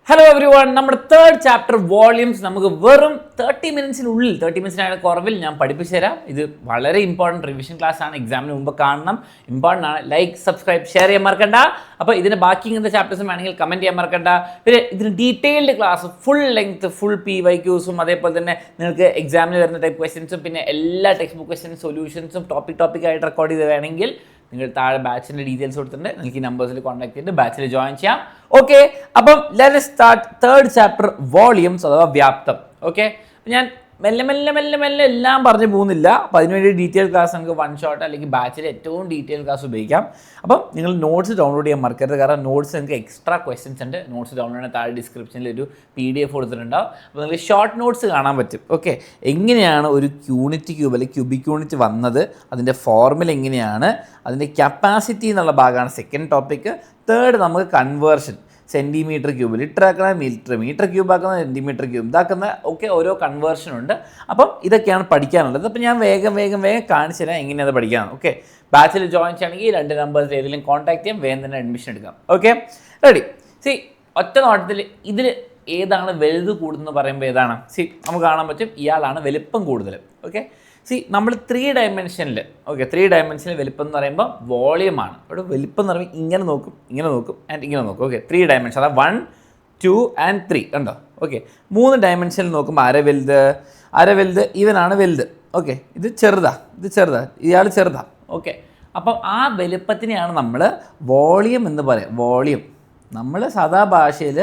Hello every one, നമ്മുടെ third chapter volumes നമുക്ക് വെറും 30 മിനിറ്റ്സിനുള്ളിൽ 30 മിനിറ്റ്സിനാണ് കുറവിൽ ഞാൻ പഠിപ്പിച്ചു തരാം. ഇത് വളരെ ഇമ്പോർട്ടൻറ്റ് റിവിഷൻ ക്ലാസ് ആണ്. എക്സാമിന് മുമ്പ് കാണണം, ഇമ്പോർട്ടൻ്റ് ആണ്. ലൈക്ക്, സബ്സ്ക്രൈബ്, ഷെയർ ചെയ്യാൻ മറക്കണ്ട. അപ്പോൾ ഇതിന് ബാക്കി ഇങ്ങനത്തെ ചാപ്റ്റേഴ്സും വേണമെങ്കിൽ കമൻറ്റ് ചെയ്യാൻ മറക്കണ്ട. പിന്നെ ഇതിന് detailed class, full length, full PYQസും അതേപോലെ തന്നെ നിങ്ങൾക്ക് എക്സാമിന് വരുന്ന ടൈപ്പ് ക്വസ്റ്റ്യൻസും പിന്നെ എല്ലാ ടെക്സ്റ്റ് ബുക്ക് ക്വസ്റ്റ്യൻ സൊല്യൂഷൻസും ടോപ്പിക്കായിട്ട് റെക്കോർഡ് ചെയ്ത് വേണമെങ്കിൽ നിങ്ങൾ താഴെ ബാച്ചിൻ്റെ ഡീറ്റെയിൽസ് കൊടുത്തിട്ടുണ്ട്. നിങ്ങൾക്ക് ഈ നമ്പേഴ്സിൽ കോൺടാക്ട് ചെയ്തിട്ട് ബാച്ചിൽ ജോയിൻ ചെയ്യാം. ഓക്കെ, അപ്പം let us start third chapter volumes അഥവാ വ്യാപ്തം. ഓക്കെ, ഞാൻ മെല്ലെ എല്ലാം പറഞ്ഞു പോകുന്നില്ല. അപ്പോൾ അതിനുവേണ്ടി ഡീറ്റെയിൽ ക്ലാസ് നമുക്ക് വൺ ഷോട്ട് അല്ലെങ്കിൽ ബാച്ചിൽ ഏറ്റവും ഡീറ്റെയിൽ ക്ലാസ് ഉപയോഗിക്കാം. അപ്പം നിങ്ങൾ നോട്ട്സ് ഡൗൺലോഡ് ചെയ്യാൻ മറക്കരുത്. കാരണം നോട്ട്സ് നിങ്ങൾക്ക് എക്സ്ട്രാ ക്വസ്റ്റ്യൻസ് ഉണ്ട്. നോട്ട്സ് ഡൗൺലോഡ് ചെയ്യാൻ താഴെ ഡിസ്ക്രിപ്ഷനിൽ ഒരു PDF കൊടുത്തിട്ടുണ്ടാവും. അപ്പോൾ നിങ്ങൾക്ക് ഷോർട്ട് നോട്ട്സ് കാണാൻ പറ്റും. ഓക്കെ, എങ്ങനെയാണ് ഒരു യൂണിറ്റ് ക്യൂബ് അല്ലെങ്കിൽ ക്യൂബിക് യൂണിറ്റ് വന്നത്, അതിൻ്റെ ഫോർമുല എങ്ങനെയാണ്, അതിൻ്റെ കപ്പാസിറ്റി എന്നുള്ള ഭാഗമാണ് സെക്കൻഡ് ടോപ്പിക്ക്. തേർഡ് നമുക്ക് കൺവേർഷൻ, സെൻറ്റിമീറ്റർ ക്യൂബ് ലിറ്റർ ആക്കുന്ന മീറ്റർ ക്യൂബ് ആക്കുന്ന സെൻറ്റിമീറ്റർ ക്യൂബ് ഇതാക്കുന്ന ഒക്കെ ഓരോ കൺവേർഷൻ ഉണ്ട്. അപ്പം ഇതൊക്കെയാണ് പഠിക്കാനുള്ളത്. അപ്പോൾ ഞാൻ വേഗം കാണിച്ചു തരാം എങ്ങനെയാണ് പഠിക്കാൻ. ഓക്കെ, ബാച്ചിൽ ജോയിൻ ചെയ്യണമെങ്കിൽ 2 നമ്പേഴ്സിൽ ഏതെങ്കിലും കോൺടാക്ട് ചെയ്യാം, വേഗം തന്നെ അഡ്മിഷൻ എടുക്കാം. Okay, ready. ഒറ്റ നോട്ടത്തിൽ ഇതിൽ ഏതാണ് വലുത് കൂടുതലെന്ന് പറയുമ്പോൾ ഏതാണ്? നമുക്ക് കാണാൻ പറ്റും ഇയാളാണ് വലിപ്പം കൂടുതൽ. ഓക്കെ, നമ്മൾ 3 ഡയമെൻഷനിൽ, ഓക്കെ, 3 ഡയമെൻഷനിൽ വലിപ്പം എന്ന് പറയുമ്പോൾ വോളിയമാണ്. ഇവിടെ വലിപ്പം എന്ന് പറയുമ്പോൾ ഇങ്ങനെ നോക്കും ആൻഡ് ഇങ്ങനെ നോക്കും. ഓക്കെ, 3 ഡയമെൻഷൻ, അതായത് 1, 2 and 3 ഉണ്ടോ? ഓക്കെ, 3 ഡയമെൻഷനിൽ നോക്കുമ്പോൾ ആര വലുത് ഇവനാണ് വലുത്. ഓക്കെ, ഇത് ചെറുതാ, ഇയാൾ ചെറുതാ. ഓക്കെ, അപ്പം ആ വലുപ്പത്തിനെയാണ് നമ്മൾ വോളിയം എന്ന് പറയാം. വോളിയം നമ്മൾ സാധാ ഭാഷയിൽ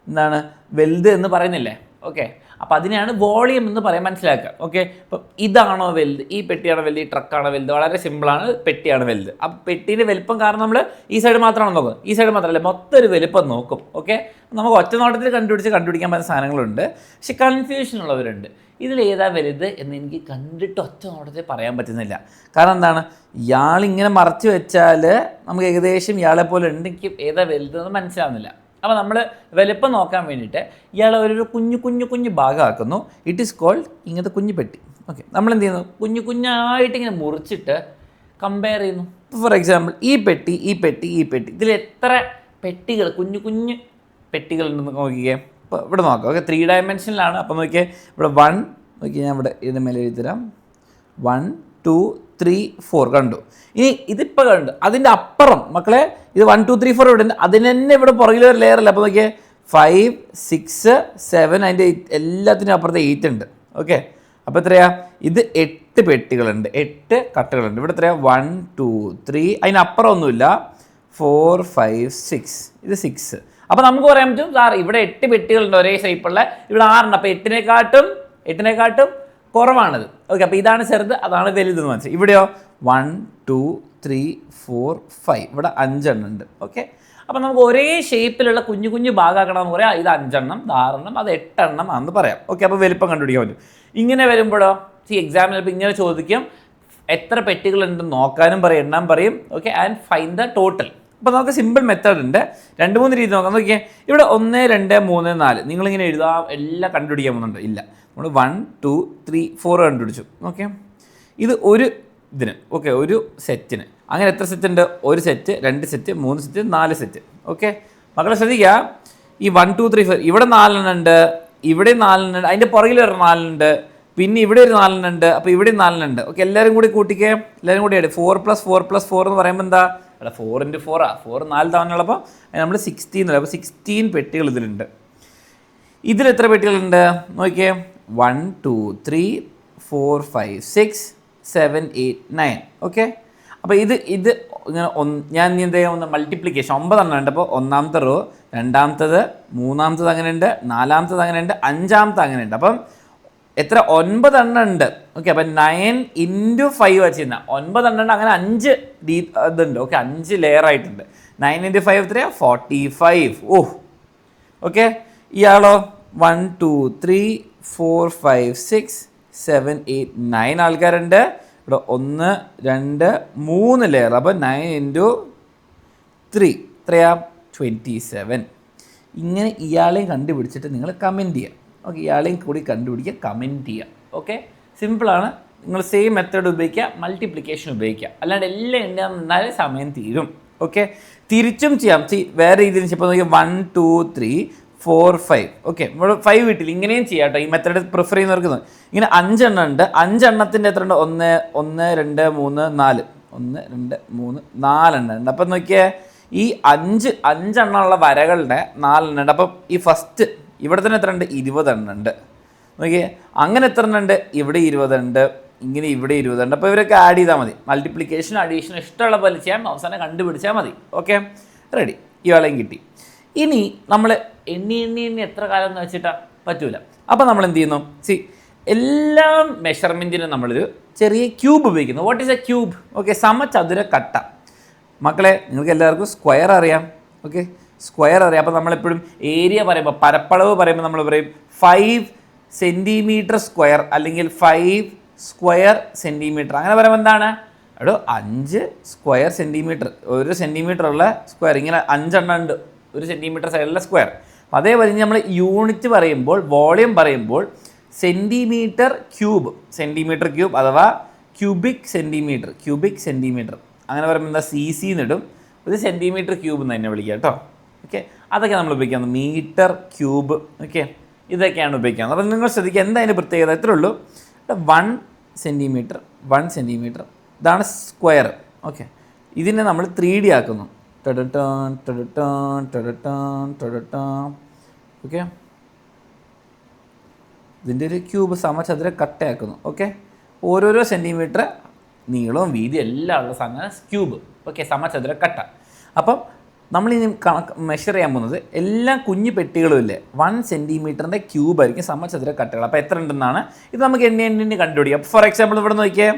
എന്താണ് വലുത് എന്ന് പറയുന്നില്ലേ? ഓക്കെ, അപ്പോൾ അതിനെയാണ് വോളിയം എന്ന് പറയാൻ മനസ്സിലാക്കുക. ഓക്കെ, അപ്പം ഇതാണോ വലുത്, ഈ പെട്ടിയാണോ വലുത്, ഈ ട്രക്കാണോ വലുത്? വളരെ സിമ്പിളാണ്, പെട്ടിയാണ് വലുത്. അപ്പം പെട്ടീൻ്റെ വലുപ്പം കാരണം നമ്മൾ ഈ സൈഡ് മാത്രമാണ് നോക്കുക, ഈ സൈഡ് മാത്രമല്ല മൊത്തം ഒരു വലുപ്പം നോക്കും. ഓക്കെ, നമുക്ക് ഒറ്റ നോട്ടത്തിൽ കണ്ടുപിടിക്കാൻ പറ്റുന്ന സാധനങ്ങളുണ്ട്. പക്ഷെ കൺഫ്യൂഷൻ ഉള്ളവരുണ്ട്, ഇതിൽ ഏതാ വലുത് എന്ന് എനിക്ക് കണ്ടിട്ട് ഒറ്റ നോട്ടത്തിൽ പറയാൻ പറ്റുന്നില്ല. കാരണം എന്താണ്, ഇയാളിങ്ങനെ മറച്ചു വെച്ചാൽ നമുക്ക് ഏകദേശം ഇയാളെ പോലെ ഉണ്ട്, എനിക്ക് ഏതാ വലുതെന്ന് മനസ്സിലാവുന്നില്ല. അപ്പോൾ നമ്മൾ വലുപ്പം നോക്കാൻ വേണ്ടിയിട്ട് ഇയാളെ ഒരു കുഞ്ഞു ഭാഗമാക്കുന്നു. ഇറ്റ് ഈസ് കോൾഡ് ഇങ്ങനത്തെ കുഞ്ഞു പെട്ടി. ഓക്കെ, നമ്മളെന്ത് ചെയ്യുന്നു, കുഞ്ഞായിട്ട് ഇങ്ങനെ മുറിച്ചിട്ട് കമ്പയർ ചെയ്യുന്നു. ഫോർ എക്സാമ്പിൾ ഈ പെട്ടി ഇതിൽ എത്ര പെട്ടികൾ, കുഞ്ഞു പെട്ടികളുണ്ടെന്ന് നോക്കിക്കേ. ഇപ്പോൾ ഇവിടെ നോക്കാം. ഓക്കെ, 3 ഡയമെൻഷനിലാണ്. അപ്പോൾ നോക്കിയേ, ഇവിടെ 1 നോക്കിയാൽ ഞാൻ ഇവിടെ ഇതിൻ്റെ മേലെ എഴുതി തരാം. 1, 2, 3, 4 കണ്ടു. ഇനി ഇതിപ്പോൾ കണ്ടു, അതിൻ്റെ അപ്പുറം മക്കളെ ഇത് 1, 2, 3, 4 ഇവിടെ ഉണ്ട്. അതിന് തന്നെ ഇവിടെ പുറകിൽ ഒരു ലെയർ അല്ല. അപ്പോൾ നോക്കിയേ 5, 6, 7 അതിൻ്റെ 8 എല്ലാത്തിനും അപ്പുറത്തെ 8 ഉണ്ട്. ഓക്കെ, അപ്പോൾ എത്രയാ? ഇത് 8 പെട്ടികളുണ്ട്, 8 കട്ടകളുണ്ട്. ഇവിടെ എത്രയാ? 1, 2, 3, അതിനപ്പുറം ഒന്നുമില്ല. 4, 5, 6, ഇത് 6. അപ്പോൾ നമുക്ക് പറയാൻ പറ്റും സാർ ഇവിടെ 8 പെട്ടികളുണ്ട് ഒരേ ഷേപ്പുള്ള, ഇവിടെ 6 ഉണ്ട്. അപ്പോൾ 8-നേക്കാട്ടും കുറവാണിത്. ഓക്കെ, അപ്പോൾ ഇതാണ് ചെറുത്, അതാണ് വലുതെന്ന് മനസ്സിലായി. ഇവിടെയോ 1, 2, 3, 4, 5 ഇവിടെ 5 എണ്ണം ഉണ്ട്. ഓക്കെ, അപ്പോൾ നമുക്ക് ഒരേ ഷേപ്പിലുള്ള കുഞ്ഞു ഭാഗമാക്കണമെന്ന് പറയാം. ഇത് 5 എണ്ണം, 6 എണ്ണം, അത് 8 എണ്ണം ആണെന്ന് പറയാം. ഓക്കെ, അപ്പോൾ വലിപ്പം കണ്ടുപിടിക്കാൻ പറ്റും. ഇങ്ങനെ വരുമ്പോഴോ എക്സാമിൽ ഇപ്പോൾ ഇങ്ങനെ ചോദിക്കും, എത്ര പെട്ടികളുണ്ടെന്ന് നോക്കാനും പറയും, എണ്ണാൻ പറയും. Okay, and find the total. അപ്പോൾ നമുക്ക് സിമ്പിൾ മെത്തേഡ് ഉണ്ട്, 2-3 രീതി നോക്കാം. നോക്കിയേ, ഇവിടെ 1, 2, 3, 4 നിങ്ങളിങ്ങനെ എഴുതാം, എല്ലാം കണ്ടുപിടിക്കാൻ പോകുന്നുണ്ട്. ഇല്ല, നമ്മൾ 1, 2, 3, 4 കണ്ടുപിടിച്ചു. ഓക്കെ, ഇത് ഒരു ഇതിന്, ഓക്കെ, ഒരു സെറ്റിന്. അങ്ങനെ എത്ര സെറ്റ് ഉണ്ട്? 1 set, 2 set, 3 set, 4 set. Okay, മക്കളെ ശ്രദ്ധിക്കുക, ഈ 1, 2, 3, 4 ഇവിടെ 4 എണ്ണം ഉണ്ട്, ഇവിടെ 4 എണ്ണം ഉണ്ട്, അതിൻ്റെ പുറകിൽ ഒരു 4 ഉണ്ട്, പിന്നെ ഇവിടെ ഒരു 4 എണ്ണം ഉണ്ട്, അപ്പോൾ ഇവിടെ 4 എണ്ണം ഉണ്ട്. ഓക്കെ, എല്ലാവരും കൂടി കൂട്ടിക്കേ, എല്ലാവരും കൂടി 4 + 4 + 4 എന്ന് പറയുമ്പോൾ എന്താ? അല്ല, 4 × 4 4 4 തവണയുള്ളപ്പോൾ നമ്മൾ 16. അപ്പോൾ 16 പെട്ടികൾ ഇതിലുണ്ട്. ഇതിലെത്ര പെട്ടികളുണ്ട് നോക്കിയേ? 1, 2, 3, 4, 5, 6, 7, 8, 9. ഓക്കെ, അപ്പോൾ ഇത് ഇങ്ങനെ ഞാൻ എന്ത് ചെയ്യാം, മൾട്ടിപ്ലിക്കേഷൻ 9 എണ്ണം ഉണ്ട്. അപ്പോൾ 1ാമത്തെ റോ, 2ാമത്തത്, 3ാമത്തത് അങ്ങനെ ഉണ്ട്, 4ാമത്തത് അങ്ങനെ ഉണ്ട്, 5ാമത്തെ അങ്ങനെ ഉണ്ട്. അപ്പം എത്ര? 9 എണ്ണം ഉണ്ട്. ഓക്കെ, അപ്പം 9 × 5 വെച്ചിരുന്ന 9 എണ്ണം ഉണ്ട്. അങ്ങനെ 5 ഇതുണ്ട്. ഓക്കെ, 5 ലെയർ ആയിട്ടുണ്ട്. 9 × 5 എത്രയാ? 45. ഓക്കെ, ഇയാളോ 1, 2, 3, 4, 5, 6, 7, 8, 9 ആൾക്കാരുണ്ട്. ഇവിടെ 1, 2, 3 ലെയർ. അപ്പോൾ 9 × 3 എത്രയാ? 27. ഇങ്ങനെ ഇയാളെയും കണ്ടുപിടിച്ചിട്ട് നിങ്ങൾ കമൻറ്റ് ചെയ്യുക. ഓക്കെ, ഇയാളെയും കൂടി കണ്ടുപിടിക്കുക, കമൻറ്റ് ചെയ്യുക. ഓക്കെ, സിമ്പിളാണ്. നിങ്ങൾ സെയിം മെത്തേഡ് ഉപയോഗിക്കുക, മൾട്ടിപ്ലിക്കേഷൻ ഉപയോഗിക്കുക. അല്ലാണ്ട് എല്ലാം എണ്ണാൽ സമയം തീരും. ഓക്കെ, തിരിച്ചും ചെയ്യാം. വേറെ രീതിയിൽ ഇപ്പോൾ നോക്കിയാൽ 1, 2, 3, 4 5. ഓക്കെ, ഇവിടെ 5 കിട്ടില്ല. ഇങ്ങനെയും ചെയ്യാം കേട്ടോ, ഈ മെത്തേഡ് പ്രിഫർ ചെയ്യുന്നവർക്ക്. ഇങ്ങനെ 5 എണ്ണം ഉണ്ട്. 5 എണ്ണത്തിൻ്റെ എത്ര ഉണ്ട്? 1 1 2 3 4 1 2 3 4 എണ്ണം ഉണ്ട്. അപ്പം നോക്കിയേ, ഈ 5 എണ്ണമുള്ള വരകളുടെ 4 എണ്ണം ഉണ്ട്. അപ്പം ഈ ഫസ്റ്റ് ഇവിടെ തന്നെ എത്ര ഉണ്ട്? 20 എണ്ണം ഉണ്ട്. നോക്കിയേ, അങ്ങനെ എത്ര എണ്ണം ഉണ്ട്? ഇവിടെ 20 ഉണ്ട്, ഇങ്ങനെ ഇവിടെ 20 ഉണ്ട്. അപ്പോൾ ഇവരൊക്കെ ആഡ് ചെയ്താൽ മതി. മൾട്ടിപ്ലിക്കേഷൻ അഡീഷൻ ഇഷ്ടമുള്ള പോലെ ചെയ്യാം, അവസാനം കണ്ടുപിടിച്ചാൽ മതി. Okay, ready. ഇയാളെയും കിട്ടി. ഇനി നമ്മൾ എണ്ണി എത്ര കാലം എന്ന് വെച്ചിട്ടാ പറ്റൂല. അപ്പോൾ നമ്മൾ എന്ത് ചെയ്യുന്നു? എല്ലാ മെഷർമെൻറ്റിനും നമ്മളൊരു ചെറിയ ക്യൂബ് ഉപയോഗിക്കുന്നു. What is a cube? Okay, സമചതുര കട്ട. മക്കളെ, നിങ്ങൾക്ക് എല്ലാവർക്കും സ്ക്വയർ അറിയാം. ഓക്കെ, സ്ക്വയർ അറിയാം. അപ്പോൾ നമ്മളെപ്പോഴും ഏരിയ പറയുമ്പോൾ, പരപ്പളവ് പറയുമ്പോൾ നമ്മൾ പറയും 5 സെൻറ്റിമീറ്റർ സ്ക്വയർ അല്ലെങ്കിൽ 5 സ്ക്വയർ സെൻറ്റിമീറ്റർ. അങ്ങനെ പറയുമ്പോൾ എന്താണ്? 5 സ്ക്വയർ സെൻറ്റിമീറ്റർ, 1 സെൻറ്റിമീറ്റർ ഉള്ള സ്ക്വയർ. ഇങ്ങനെ 5 എണ്ണം ഉണ്ട് 1 സെൻറ്റിമീറ്റർ സൈഡിലുള്ള സ്ക്വയർ. അപ്പോൾ അതേപോലെ നമ്മൾ യൂണിറ്റ് പറയുമ്പോൾ, വോളിയം പറയുമ്പോൾ സെൻറ്റിമീറ്റർ ക്യൂബ് അഥവാ ക്യൂബിക് സെൻറ്റിമീറ്റർ അങ്ങനെ പറയുമ്പോൾ എന്താ? CC എന്നിടും. 1 സെൻറ്റിമീറ്റർ ക്യൂബ് എന്ന് തന്നെ വിളിക്കുക കേട്ടോ. ഓക്കെ, അതൊക്കെ നമ്മൾ ഉപയോഗിക്കുന്നത്. മീറ്റർ ക്യൂബ്, ഓക്കെ, ഇതൊക്കെയാണ് ഉപയോഗിക്കുന്നത്. അപ്പോൾ നിങ്ങൾ ശ്രദ്ധിക്കുക, എന്താ അതിൻ്റെ പ്രത്യേകത? ഇത്രേ ഉള്ളൂ. 1 സെൻറ്റിമീറ്റർ ഇതാണ് സ്ക്വയർ. ഓക്കെ, ഇതിനെ നമ്മൾ 3D ആക്കുന്നു. ഓക്കെ, ഇതിൻ്റെ ഒരു ക്യൂബ് സമചതുര കട്ടയാക്കുന്നു. ഓക്കെ, ഓരോരോ സെൻറ്റിമീറ്റർ നീളവും വീതി എല്ലാം ഉള്ള സാധനം ക്യൂബ്. ഓക്കെ, സമചതുര കട്ട. അപ്പം നമ്മളിനി മെഷർ ചെയ്യാൻ പോകുന്നത് എല്ലാം കുഞ്ഞു പെട്ടികളും ഇല്ലേ, 1 സെൻറ്റിമീറ്ററിൻ്റെ ക്യൂബായിരിക്കും സമചതുര കട്ടകൾ. അപ്പോൾ എത്ര ഉണ്ടെന്നാണ് ഇത് നമുക്ക് എണ്ണി കണ്ടുപിടിക്കാം. ഫോർ എക്സാമ്പിൾ ഇവിടെ നോക്കിയേ,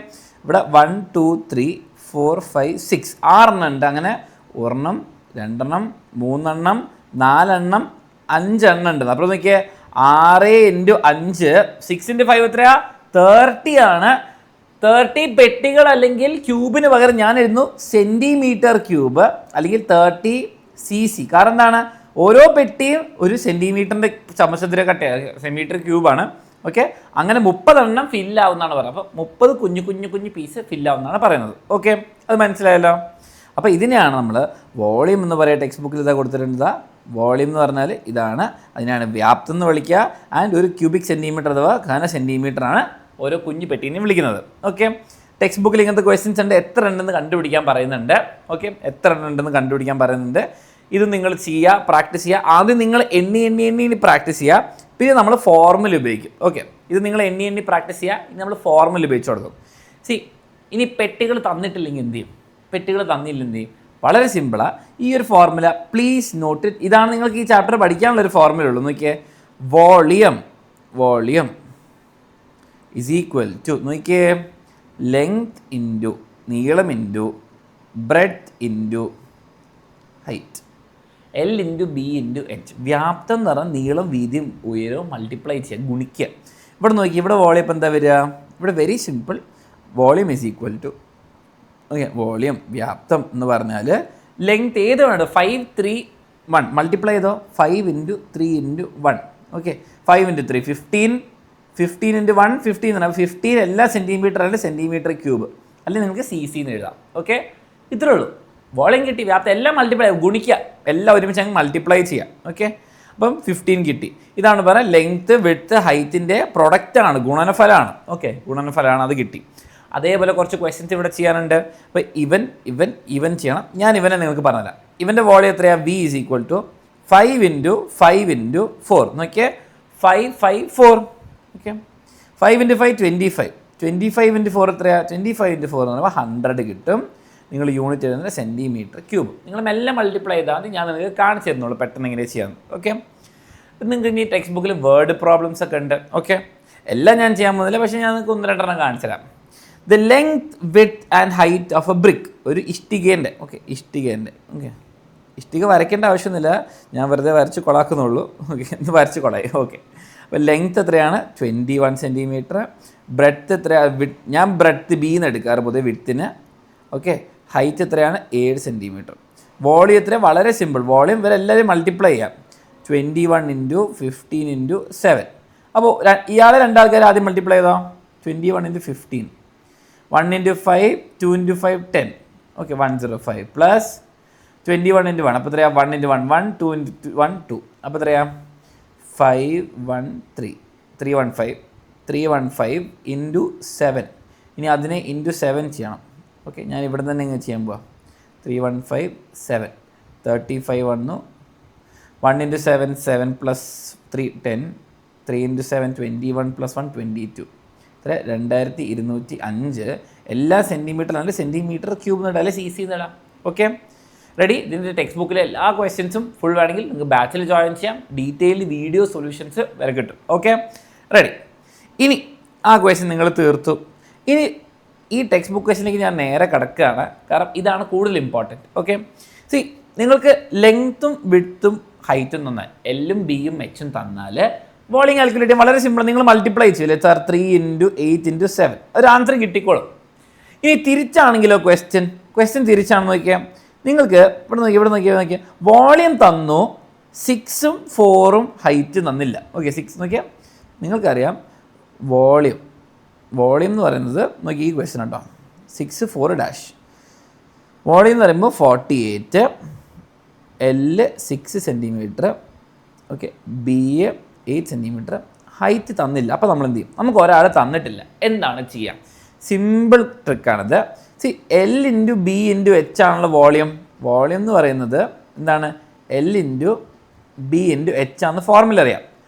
ഇവിടെ 1 2 3 4 5 6 6 എണ്ണം ഉണ്ട്. അങ്ങനെ 1 2 3 4 5 എണ്ണം ഉണ്ട്. അപ്പോൾ നോക്കിയേ, 6 × 5 6 × 5 എത്രയാ? 30 ആണ്. 30 പെട്ടികൾ അല്ലെങ്കിൽ ക്യൂബിന് പകരം ഞാൻ എഴുതുന്നു സെൻറ്റിമീറ്റർ ക്യൂബ് അല്ലെങ്കിൽ 30 CC. കാരണം എന്താണ്? ഓരോ പെട്ടിയും 1 സെൻറ്റിമീറ്ററിൻ്റെ സമചതുര കട്ടയാണ്, സെൻറ്റിമീറ്റർ ക്യൂബാണ്. ഓക്കെ, അങ്ങനെ 30 എണ്ണം ഫില്ലാവുന്നതാണ് പറയുന്നത്. അപ്പോൾ 30 കുഞ്ഞു പീസ് ഫില്ലാവുന്നതാണ് പറയുന്നത്. ഓക്കെ, അത് മനസ്സിലായല്ലോ. അപ്പോൾ ഇതിനെയാണ് നമ്മൾ വോളിയം എന്ന് പറയുക. ടെക്സ്റ്റ് ബുക്കിൽ ഇതാ കൊടുത്തിട്ടുണ്ട്. വോളിയം എന്ന് പറഞ്ഞാൽ ഇതാണ്. അതിനാണ് വ്യാപ്തം എന്ന് വിളിക്കുക. ആൻഡ് ഒരു ക്യൂബിക് സെൻറ്റിമീറ്റർ അഥവാ ഘന സെൻറ്റിമീറ്ററാണ് ഓരോ കുഞ്ഞു പെട്ടീനെയും വിളിക്കുന്നത്. ഓക്കെ, ടെക്സ്റ്റ് ബുക്കിൽ ഇങ്ങനത്തെ ക്വസ്റ്റ്യൻസ് ഉണ്ട്. എത്ര ഉണ്ടെന്ന് കണ്ടുപിടിക്കാൻ പറയുന്നുണ്ട്. ഓക്കെ, എത്ര ഉണ്ടെന്ന് കണ്ടുപിടിക്കാൻ പറയുന്നുണ്ട്. ഇത് നിങ്ങൾ ചെയ്യുക, പ്രാക്ടീസ് ചെയ്യുക. ആദ്യം നിങ്ങൾ എണ്ണി പ്രാക്ടീസ് ചെയ്യുക. പിന്നെ നമ്മൾ ഫോർമുല ഉപയോഗിക്കും. ഓക്കെ, ഇത് നിങ്ങൾ എണ്ണി പ്രാക്ടീസ് ചെയ്യുക. ഇനി നമ്മൾ ഫോർമുല ഉപയോഗിച്ച് കൊടുക്കും. ഇനി പെട്ടികൾ തന്നിട്ടില്ലെങ്കിൽ എന്ത് ചെയ്യും? പെട്ടികൾ തന്നില്ലെങ്കിൽ എന്ത് ചെയ്യും? വളരെ സിമ്പിളാണ്. ഈ ഒരു ഫോർമുല പ്ലീസ് നോട്ട് ഇറ്റ്. ഇതാണ് നിങ്ങൾക്ക് ഈ ചാപ്റ്റർ പഠിക്കാനുള്ളൊരു ഫോർമുല ഉള്ളൂ. നോക്കിയേ, വോളിയം is equal to, നോക്കിയേ, ലെങ്ത് ഇൻറ്റു നീളം into breadth into height. L × B × H. വ്യാപ്തം എന്ന് പറഞ്ഞാൽ നീളം വീതിയും ഉയരവും മൾട്ടിപ്ലൈ ചെയ്യുക, ഗുണിക്കുക. ഇവിടെ നോക്കി, ഇവിടെ വോളിയം ഇപ്പം എന്താ വരിക? ഇവിടെ very simple. Volume is equal to, okay, volume വ്യാപ്തം എന്ന് പറഞ്ഞാൽ ലെങ്ത് ഏത് വേണം? 5 3 1 മൾട്ടിപ്ലൈ ചെയ്തോ. 5 × 3 × 1. ഓക്കെ, 5 × 3 15 15 × 1 15 എന്ന് പറഞ്ഞാൽ 15 എല്ലാ സെൻറ്റിമീറ്റർ അല്ലെങ്കിൽ സെൻറ്റിമീറ്റർ ക്യൂബ്, അല്ലെങ്കിൽ നിങ്ങൾക്ക് CC എന്ന് എഴുതാം. ഓക്കെ, ഇത്രേ ഉള്ളൂ. വോളിയം കിട്ടി, വ്യാപ്തം എല്ലാം മൾട്ടിപ്ലൈ ഗുണിക്കുക, എല്ലാം ഒരുമിച്ച് അങ്ങ് മൾട്ടിപ്ലൈ ചെയ്യാം. ഓക്കെ, അപ്പം 15 കിട്ടി. ഇതാണ് പറയുക ലെങ്ത്ത് വിഡ്ത്ത് ഹൈറ്റിൻ്റെ പ്രൊഡക്റ്റാണ്, ഗുണനഫലമാണ്. ഓക്കെ, ഗുണനഫലമാണ്, അത് കിട്ടി. അതേപോലെ കുറച്ച് ക്വസ്റ്റ്യൻസ് ഇവിടെ ചെയ്യാനുണ്ട്. അപ്പോൾ ഇവൻ ചെയ്യണം. ഞാൻ ഇവനെ നിങ്ങൾക്ക് പറഞ്ഞുതരാം. ഇവൻ്റെ വോളിയം എത്രയാണ്? V is equal to 5 × 5 × 4. നോക്കിയേ, 5 5 4. ഓക്കെ, 5 × 5 25. 25 × 4 എത്രയാണ്? 25 × 4 എന്ന് പറയുമ്പോൾ 100 കിട്ടും. നിങ്ങൾ യൂണിറ്റ് എഴുതുന്നത് സെൻറ്റിമീറ്റർ ക്യൂബ്. നിങ്ങൾ മെല്ലെ മൾട്ടിപ്ലൈ ചെയ്താൽ മതി. ഞാൻ നിങ്ങൾക്ക് കാണിച്ചു തരുന്നുള്ളൂ പെട്ടെന്ന് എങ്ങനെ ചെയ്യാമെന്ന്. ഓക്കെ, നിങ്ങൾക്ക് ഇനി ടെക്സ്റ്റ് ബുക്കിൽ വേർഡ് പ്രോബ്ലംസ് ഒക്കെ ഉണ്ട്. ഓക്കെ, എല്ലാം ഞാൻ ചെയ്യാൻ പോകുന്നില്ല, പക്ഷേ ഞാൻ നിങ്ങൾക്ക് 1-2 കാണിച്ചു തരാം. The length width and height of A brick. ഒരു ഇഷ്ടികേൻ്റെ. ഓക്കെ, ഇഷ്ടിക വരയ്ക്കേണ്ട ആവശ്യമൊന്നുമില്ല, ഞാൻ വെറുതെ വരച്ച് കൊളാക്കുന്നുള്ളൂ. ഓക്കെ, ഇത് വരച്ച് കൊളായി. ഓക്കെ, അപ്പോൾ ലെങ്ത് എത്രയാണ്? 21 സെൻറ്റിമീറ്റർ. ബ്രെഡ്ത്ത് എത്രയാണ്? ഞാൻ ബ്രെഡ്ത്ത് B എന്ന് എടുക്കാറ് പൊതുവെ വിഡ്ത്തിന്. ഓക്കെ, ഹൈറ്റ് എത്രയാണ്? 7 സെൻറ്റിമീറ്റർ. വോളിയം എത്ര? വളരെ സിമ്പിൾ. വോളിയം ഇവരെ എല്ലാവരും മൾട്ടിപ്ലൈ ചെയ്യാം. 21 × 15 × 7. അപ്പോൾ ഇയാളെ രണ്ടാൾക്കാർ ആദ്യം മൾട്ടിപ്ലൈ ചെയ്തോ. 21 × 15. 1 × 5 2 × 5 10. Okay, 105 plus 21 × 1. അപ്പോൾ എത്രയാണ്? 1 × 1 1 2 × 1 2. അപ്പോൾ എത്രയാണ്? 315 ഇൻറ്റു 7. ഇനി അതിനെ ഇൻറ്റു 7 ചെയ്യണം. ഓക്കെ, ഞാൻ ഇവിടെ തന്നെ ഇങ്ങനെ ചെയ്യാൻ പോവാം. 315 7 35 വന്നു. 1 ഇൻറ്റു 7 7 പ്ലസ് 3 10. 3 into 7 21 plus 1 22. ഇത്ര 2205. എല്ലാ സെൻറ്റിമീറ്ററിലാണ് സെൻറ്റിമീറ്റർ ക്യൂബ് എന്നിടല്ലേ CC എന്നിടാം. Okay, ready? ഇതിൻ്റെ ടെക്സ്റ്റ് ബുക്കിലെ എല്ലാ ക്വസ്റ്റ്യൻസും ഫുൾ വേണമെങ്കിൽ നിങ്ങൾക്ക് ബാച്ചിൽ ജോയിൻ ചെയ്യാം. ഡീറ്റെയിൽഡ് വീഡിയോ സൊല്യൂഷൻസ് വരെ കിട്ടും. Okay, ready? ഇനി ആ ക്വസ്റ്റ്യൻ നിങ്ങൾ തീർത്തു. ഇനി ഈ ടെക്സ്റ്റ് ബുക്ക് ക്വസ്റ്റ്യനിലേക്ക് ഞാൻ നേരെ കിടക്കുകയാണ്, കാരണം ഇതാണ് കൂടുതൽ ഇമ്പോർട്ടൻറ്റ്. ഓക്കെ, സി, നിങ്ങൾക്ക് ലെങ്ത്തും വിഡ്ത്തും ഹൈറ്റും തന്നാൽ എല്ലും ബിയും എച്ചും തന്നാൽ വോളിയം കാൽക്കുലേറ്റ് ചെയ്യാൻ വളരെ സിമ്പിൾ. നിങ്ങൾ മൾട്ടിപ്ലൈ ചെയ്യില്ലേ സാർ? 3 × 8 × 7 ഒരു ആൻസർ കിട്ടിക്കോളും. ഇനി തിരിച്ചാണെങ്കിലോ ക്വസ്റ്റ്യൻ തിരിച്ചാണെന്ന് നോക്കിയാൽ നിങ്ങൾക്ക് ഇവിടെ നോക്കിയാൽ വോളിയം തന്നു, 6ഉം 4ഉം ഹൈറ്റ് തന്നില്ല. ഓക്കെ, 6 നോക്കിയാൽ നിങ്ങൾക്കറിയാം വോളിയം എന്ന് പറയുന്നത് നോക്കി ഈ ക്വസ്റ്റ്യൻ കേട്ടോ. 6 4 ഡാഷ് വോളിയം എന്ന് പറയുമ്പോൾ 48, L 6 centimetre, okay, B 8 centimetre, height തന്നില്ല. അപ്പോൾ നമ്മൾ എന്ത് ചെയ്യും? നമുക്ക് ഒരാൾ തന്നിട്ടില്ല, എന്താണ് ചെയ്യുക? സിമ്പിൾ ട്രിക്കാണിത്. സി, L × B × H ആണല്ലോ വോളിയം എന്ന് പറയുന്നത്. എന്താണ്? L × B × H ആണെന്ന് ഫോർമുല അറിയാം.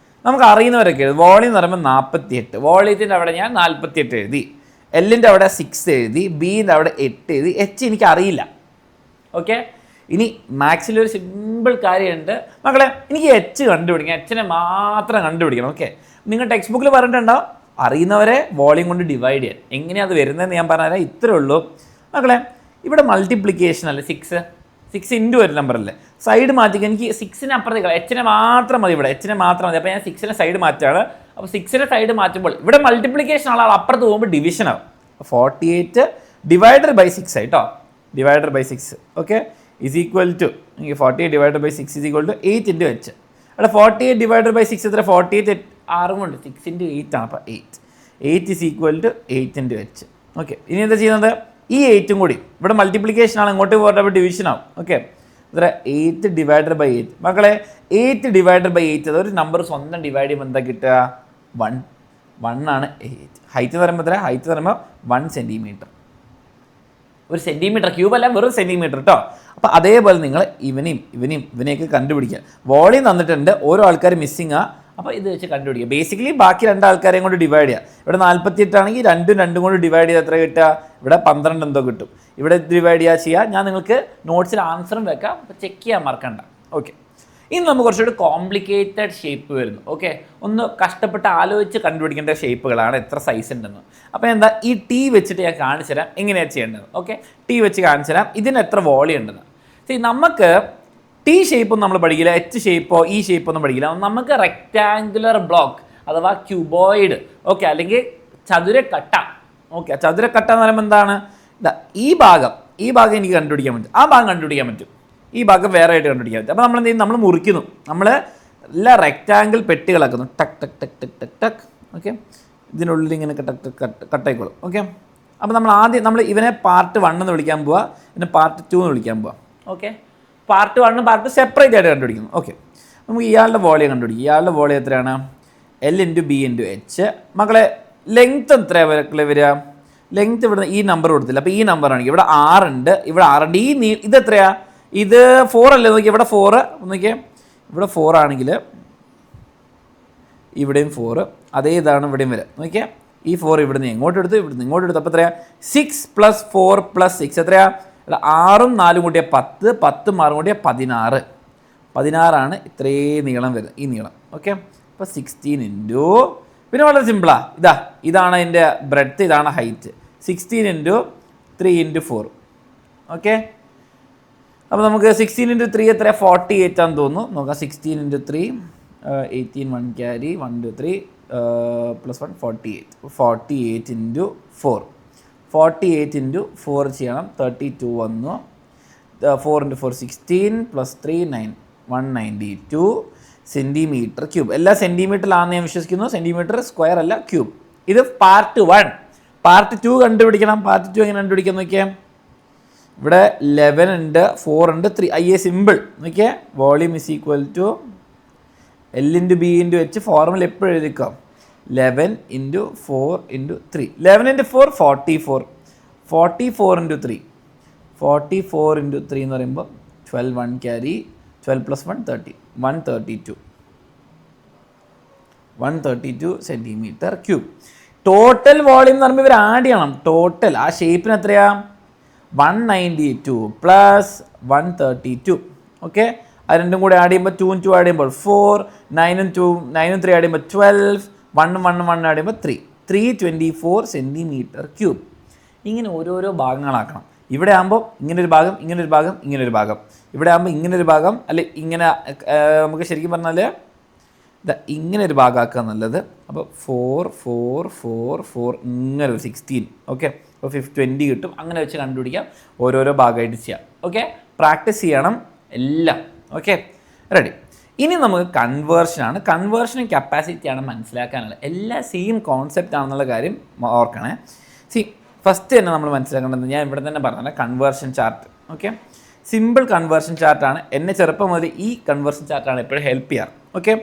നമുക്ക് അറിയുന്നവരൊക്കെ എഴുതി. വോളിയം എന്ന് പറയുമ്പോൾ 48. വോളിയത്തിൻ്റെ അവിടെ ഞാൻ 48 എഴുതി, എല്ലിൻ്റെ അവിടെ 6 എഴുതി, ബീൻ്റെ അവിടെ 8 എഴുതി, H എനിക്ക് അറിയില്ല. ഓക്കെ, ഇനി മാത്സിലൊരു സിമ്പിൾ കാര്യമുണ്ട് മക്കളെ, എനിക്ക് H കണ്ടുപിടിക്കണം. Hനെ മാത്രം കണ്ടുപിടിക്കണം. ഓക്കെ, നിങ്ങൾ ടെക്സ്റ്റ് ബുക്കിൽ പറഞ്ഞിട്ടുണ്ടാവും അറിയുന്നവരെ വോളിയം കൊണ്ട് ഡിവൈഡ് ചെയ്യാൻ. എങ്ങനെയാണ് അത് വരുന്നതെന്ന് ഞാൻ പറഞ്ഞുതരാം. ഇത്രേ ഉള്ളൂ മക്കളെ. ഇവിടെ മൾട്ടിപ്ലിക്കേഷൻ അല്ലേ, 6 ഇൻറ്റു ഒരു നമ്പർ അല്ലേ, സൈഡ് മാറ്റിക്കുക. എനിക്ക് 6ന് അപ്പുറത്തേക്ക് Hനെ മാത്രം മതി, ഇവിടെ Hനെ മാത്രം മതി. അപ്പോൾ ഞാൻ 6നെ സൈഡ് മാറ്റുകയാണ്. അപ്പോൾ 6നെ സൈഡ് മാറ്റുമ്പോൾ ഇവിടെ മൾട്ടിപ്ലിക്കേഷൻ ആൾ അപ്പുറത്ത് പോകുമ്പോൾ ഡിവിഷൻ ആവും. 48 ഡിവൈഡഡ് ബൈ 6 ആയിട്ടോ, divided by 6. Okay, is equal to 48 divided by 6 is equal to 8 × H. അവിടെ 48 ഡിവൈഡഡ് ബൈ 6 എത്ര? 48 6 കൊണ്ട് 6 × 8 ആണ്. അപ്പോൾ 8 is equal to 8 × H. Okay, ഇനി എന്താ ചെയ്യുന്നത്? ഈ 8ഉം കൂടി ഇവിടെ മൾട്ടിപ്ലിക്കേഷൻ ആണ്, ഇങ്ങോട്ട് പോയിട്ട് ഡിവിഷൻ ആവും. ഓക്കെ, ഇത്ര 8 ഡിവൈഡഡ് ബൈ 8 മക്കളെ. 8 ഡിവൈഡഡ് ബൈ 8 അതൊരു നമ്പർ സ്വന്തം ഡിവൈഡ് ചെയ്യുമ്പോൾ എന്താ കിട്ടുക? 1 ആണ് 8. ഹൈറ്റ് എന്ന് പറയുമ്പോൾ എത്ര? ഹൈറ്റ് എന്ന് പറയുമ്പോൾ 1 സെൻറ്റിമീറ്റർ. ഒരു സെൻറ്റിമീറ്റർ ക്യൂബ് അല്ല, വെറും സെൻറ്റിമീറ്റർ കേട്ടോ. അപ്പോൾ അതേപോലെ നിങ്ങൾ ഇവനെയൊക്കെ കണ്ടുപിടിക്കുക. വോളിയം തന്നിട്ടുണ്ട്, ഓരോ ആൾക്കാർ മിസ്സിങ് ആ. അപ്പോൾ ഇത് വെച്ച് കണ്ടുപിടിക്കുക. ബേസിക്കലി ബാക്കി 2 ആൾക്കാരെയും കൊണ്ട് ഡിവൈഡ് ചെയ്യുക. ഇവിടെ 48 ആണെങ്കിൽ 2 കൊണ്ട് ഡിവൈഡ് ചെയ്ത് എത്ര കിട്ടുക? ഇവിടെ 12 എന്തോ കിട്ടും. ഇവിടെ ഡിവൈഡ് ചെയ്യുക. ഞാൻ നിങ്ങൾക്ക് നോട്ട്സിൽ ആൻസറും വെക്കാം, അപ്പോൾ ചെക്ക് ചെയ്യാൻ മറക്കണ്ട. ഓക്കെ, ഇനി നമുക്ക് കുറച്ചുകൂടി കോംപ്ലിക്കേറ്റഡ് ഷേപ്പ് വരുന്നു. ഓക്കെ, ഒന്ന് കഷ്ടപ്പെട്ട് ആലോചിച്ച് കണ്ടുപിടിക്കേണ്ട ഷേപ്പുകളാണ് എത്ര സൈസ് ഉണ്ടെന്ന്. അപ്പോൾ എന്താ, ഈ T വെച്ചിട്ട് ഞാൻ കാണിച്ചു തരാം എങ്ങനെയാണ് ചെയ്യേണ്ടത്. ഓക്കെ, T വെച്ച് കാണിച്ചു തരാം ഇതിന് എത്ര വോളിയം ഉണ്ടെന്ന്. നമുക്ക് T ഷേപ്പൊന്നും നമ്മൾ പഠിക്കില്ല, H ഷേപ്പോ ഈ ഷേപ്പൊന്നും പഠിക്കില്ല. നമുക്ക് റെക്റ്റാങ്കുലർ ബ്ലോക്ക് അഥവാ ക്യൂബോയിഡ്, ഓക്കെ, അല്ലെങ്കിൽ ചതുരക്കട്ട. ഓക്കെ, ചതുരക്കട്ട എന്ന് പറയുമ്പോൾ എന്താണ്? ഈ ഭാഗം എനിക്ക് കണ്ടുപിടിക്കാൻ പറ്റും, ആ ഭാഗം കണ്ടുപിടിക്കാൻ പറ്റും, ഈ ഭാഗം വേറെ ആയിട്ട് കണ്ടുപിടിക്കാൻ പറ്റും. അപ്പോൾ നമ്മൾ എന്ത് ചെയ്യും? നമ്മൾ മുറിക്കുന്നു, നമ്മൾ എല്ലാ റെക്റ്റാങ്കിൾ പെട്ടികളാക്കുന്നു. ടക്ക് ടക്ക് ടക്ക് ടക്ക് ടക്ക് ടക്ക്. ഓക്കെ, ഇതിനുള്ളിൽ ഇങ്ങനെ കട്ടായിക്കോളും. ഓക്കെ, അപ്പോൾ നമ്മൾ ഇവനെ പാർട്ട് 1 എന്ന് വിളിക്കാൻ പോവുക, ഇതിനെ പാർട്ട് 2 എന്ന് വിളിക്കാൻ പോവുക. ഓക്കെ, പാർട്ട് 1 പാർട്ട് 2 സെപ്പറേറ്റ് ആയിട്ട് കണ്ടുപിടിക്കുന്നു. ഓക്കെ, നമുക്ക് ഇയാളുടെ വോളിയം കണ്ടുപിടിക്കും. ഇയാളുടെ വോളിയം എത്രയാണ്? L × B × H. മക്കളെ ലെങ്ത്ത് എത്രയാണ് വരിക? ലെങ്ത്ത് ഇവിടെ ഈ നമ്പർ കൊടുത്തില്ല, അപ്പോൾ ഈ നമ്പർ ആണെങ്കിൽ ഇവിടെ 6 ഉണ്ട്, ഇവിടെ 6 ഉണ്ട്. ഇത് എത്രയാണ്? ഇത് 4 അല്ലേ? നോക്കിയാൽ ഇവിടെ 4. നോക്കിയാൽ ഇവിടെ 4 ആണെങ്കിൽ ഇവിടെയും 4, അതേ ഇതാണ് ഇവിടെയും വരിക. നോക്കിയാൽ ഈ 4 ഇവിടുന്ന് ഇങ്ങോട്ട് എടുത്ത്, ഇവിടുന്ന് ഇങ്ങോട്ട് എടുത്ത്. അപ്പോൾ എത്രയാണ്? 6 + 4 + 6 എത്രയാണ്? ഇവിടെ 6ഉം 4ഉം കൂട്ടിയ 10, 10ഉം 6ഉം കൂട്ടിയ 16. 16 ഇത്രയും നീളം വരുന്നത്, ഈ നീളം. ഓക്കെ, അപ്പോൾ 16 ഇൻറ്റു, പിന്നെ വളരെ സിമ്പിളാണ്. ഇതാണ് അതിൻ്റെ ബ്രെഡ്ത്ത്, ഇതാണ് ഹൈറ്റ്. 16 × 3 × 4. ഓക്കെ, അപ്പോൾ നമുക്ക് 16 × 3 എത്ര? 48 ആണെന്ന് തോന്നുന്നു. നോക്കാം. 16 × 3 18 1 ക്യാരി 1 2 3 + 1 48. 48 × 4 48 × 4 ചെയ്യണം. 32 വന്നു. 4 × 4 16 + 3 9 192 സെൻറ്റിമീറ്റർ ക്യൂബ്. എല്ലാ സെൻറ്റിമീറ്ററിലാണെന്ന് ഞാൻ വിശ്വസിക്കുന്നു, സെൻറ്റിമീറ്റർ സ്ക്വയർ അല്ല, ക്യൂബ്. ഇത് പാർട്ട് 1. പാർട്ട് 2 കണ്ടുപിടിക്കണം. പാർട്ട് 2 എങ്ങനെ കണ്ടുപിടിക്കാൻ നോക്കിയാൽ ഇവിടെ 11 ഉണ്ട്, 4 ഉണ്ട്, 3. സിമ്പിൾ. നോക്കിയാൽ volume is equal to L into B into H formula എപ്പോഴും എഴുതിക്കാം 11 into 4 into 3. 11 into 4 44. 44 into 3. 44 into 3 എന്ന് പറയുമ്പോൾ 12 1 carry 12 plus 1 30. 132 centimetre cube. Total volume എന്ന് പറയുമ്പോൾ ഇവർ ആഡ് ചെയ്യണം. ടോട്ടൽ ആ ഷേപ്പിന് എത്രയാ 192 പ്ലസ് 132. ഓക്കെ, അത് രണ്ടും കൂടെ ആഡ് ചെയ്യുമ്പോൾ 2 2 ആഡ് ചെയ്യുമ്പോൾ 4, 9 3 ആഡ് ചെയ്യുമ്പോൾ 12, 1 1 1 ആഡ് ചെയ്യുമ്പോൾ 324 സെൻറ്റിമീറ്റർ ക്യൂബ്. ഇങ്ങനെ ഓരോരോ ഭാഗങ്ങളാക്കണം. ഇവിടെ ആകുമ്പോൾ ഇങ്ങനൊരു ഭാഗം, ഇങ്ങനൊരു ഭാഗം, ഇങ്ങനൊരു ഭാഗം. ഇവിടെ ആകുമ്പോൾ ഇങ്ങനൊരു ഭാഗം, അല്ലെ ഇങ്ങനെ നമുക്ക് ശരിക്കും പറഞ്ഞാൽ ഇങ്ങനെ ഒരു ഭാഗമാക്കുക നല്ലത്. അപ്പോൾ 4 4 4 4 ഇങ്ങനെ ഒരു 16. ഓക്കെ, അപ്പോൾ 20 കിട്ടും. അങ്ങനെ വെച്ച് കണ്ടുപിടിക്കാം, ഓരോരോ ഭാഗമായിട്ട് ചെയ്യാം. ഓക്കെ, പ്രാക്ടീസ് ചെയ്യണം എല്ലാം. Okay, ready. ഇനി നമുക്ക് കൺവേർഷനാണ്. കൺവേർഷനും കപ്പാസിറ്റിയാണ് മനസ്സിലാക്കാനുള്ളത്. എല്ലാം സെയിം കോൺസെപ്റ്റ് ആണെന്നുള്ള കാര്യം ഓർക്കണേ. ഫസ്റ്റ് തന്നെ നമ്മൾ മനസ്സിലാക്കേണ്ടത് ഞാൻ ഇവിടെ തന്നെ പറഞ്ഞത് conversion chart. Okay, simple conversion ചാർട്ടാണ്. എന്നെ ചെറുപ്പം മുതൽ ഈ കൺവേർഷൻ ചാർട്ടാണ് എപ്പോഴും ഹെൽപ്പ് ചെയ്യാറ്. Okay,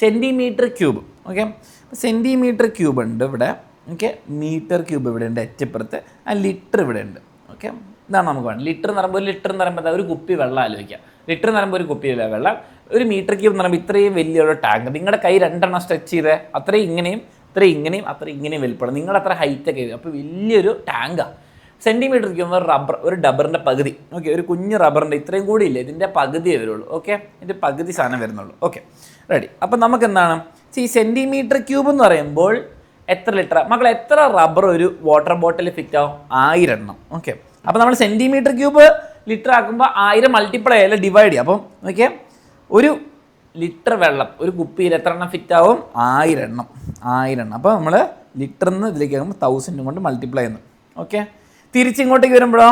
centimetre cube. Okay, centimetre cube ഉണ്ട് ഇവിടെ. ഓക്കെ, മീറ്റർ ക്യൂബ് ഇവിടെ ഉണ്ട് ഏറ്റപ്പുറത്ത്. ആ ലിറ്റർ ഇവിടെ ഉണ്ട്. ഓക്കെ, ഇതാണ് നമുക്ക് വേണം. ലിറ്റർ എന്ന് പറയുമ്പോൾ ഒരു കുപ്പി വെള്ളം ആലോചിക്കുക. ലിറ്റർ എന്ന് പറയുമ്പോൾ ഒരു കുപ്പി വെള്ളം. ഒരു മീറ്റർ ക്യൂബ് എന്ന് പറയുമ്പോൾ ഇത്രയും വലിയൊരു ടാങ്ക്. നിങ്ങളുടെ കൈ 2 എണ്ണം സ്ട്രെച്ച് ചെയ്ത് അത്രയും ഇങ്ങനെയും ഇങ്ങനെയും വലിപ്പമാണ്. നിങ്ങളത്ര ഹൈറ്റൊക്കെ ചെയ്ത് അപ്പോൾ വലിയൊരു ടാങ്കാണ്. സെൻറ്റിമീറ്റർ ക്യൂബ് ഒരു ഡബറിൻ്റെ പകുതി. ഓക്കെ, ഒരു കുഞ്ഞ് റബ്ബറിൻ്റെ ഇത്രയും കൂടി ഇല്ല, ഇതിൻ്റെ പകുതിയേ വരുള്ളൂ. ഓക്കെ, ഇതിൻ്റെ പകുതി സാധനം വരുന്നുള്ളൂ. Okay, ready. അപ്പം നമുക്ക് എന്താണ് ഈ സെൻറ്റിമീറ്റർ ക്യൂബ് എന്ന് പറയുമ്പോൾ എത്ര ലിറ്റർ മക്കൾ, എത്ര റബ്ബർ ഒരു വാട്ടർ ബോട്ടിൽ ഫിറ്റ് ആവും? 1000 എണ്ണം. ഓക്കെ, അപ്പോൾ നമ്മൾ സെൻറ്റിമീറ്റർ ക്യൂബ് ലിറ്റർ ആക്കുമ്പോൾ 1000 മൾട്ടിപ്ലൈ അല്ല ഡിവൈഡ് ചെയ്യും. അപ്പം ഓക്കെ, ഒരു ലിറ്റർ വെള്ളം ഒരു കുപ്പിയിൽ എത്ര എണ്ണം ഫിറ്റ് ആവും? 1000 എണ്ണം. 1000 എണ്ണം. അപ്പോൾ നമ്മൾ ലിറ്ററിൽ നിന്ന് ഇതിലേക്ക് ആകുമ്പോൾ 1000 കൊണ്ട് മൾട്ടിപ്ലൈ ചെയ്യുന്നു. ഓക്കെ, തിരിച്ചിങ്ങോട്ടേക്ക് വരുമ്പോഴോ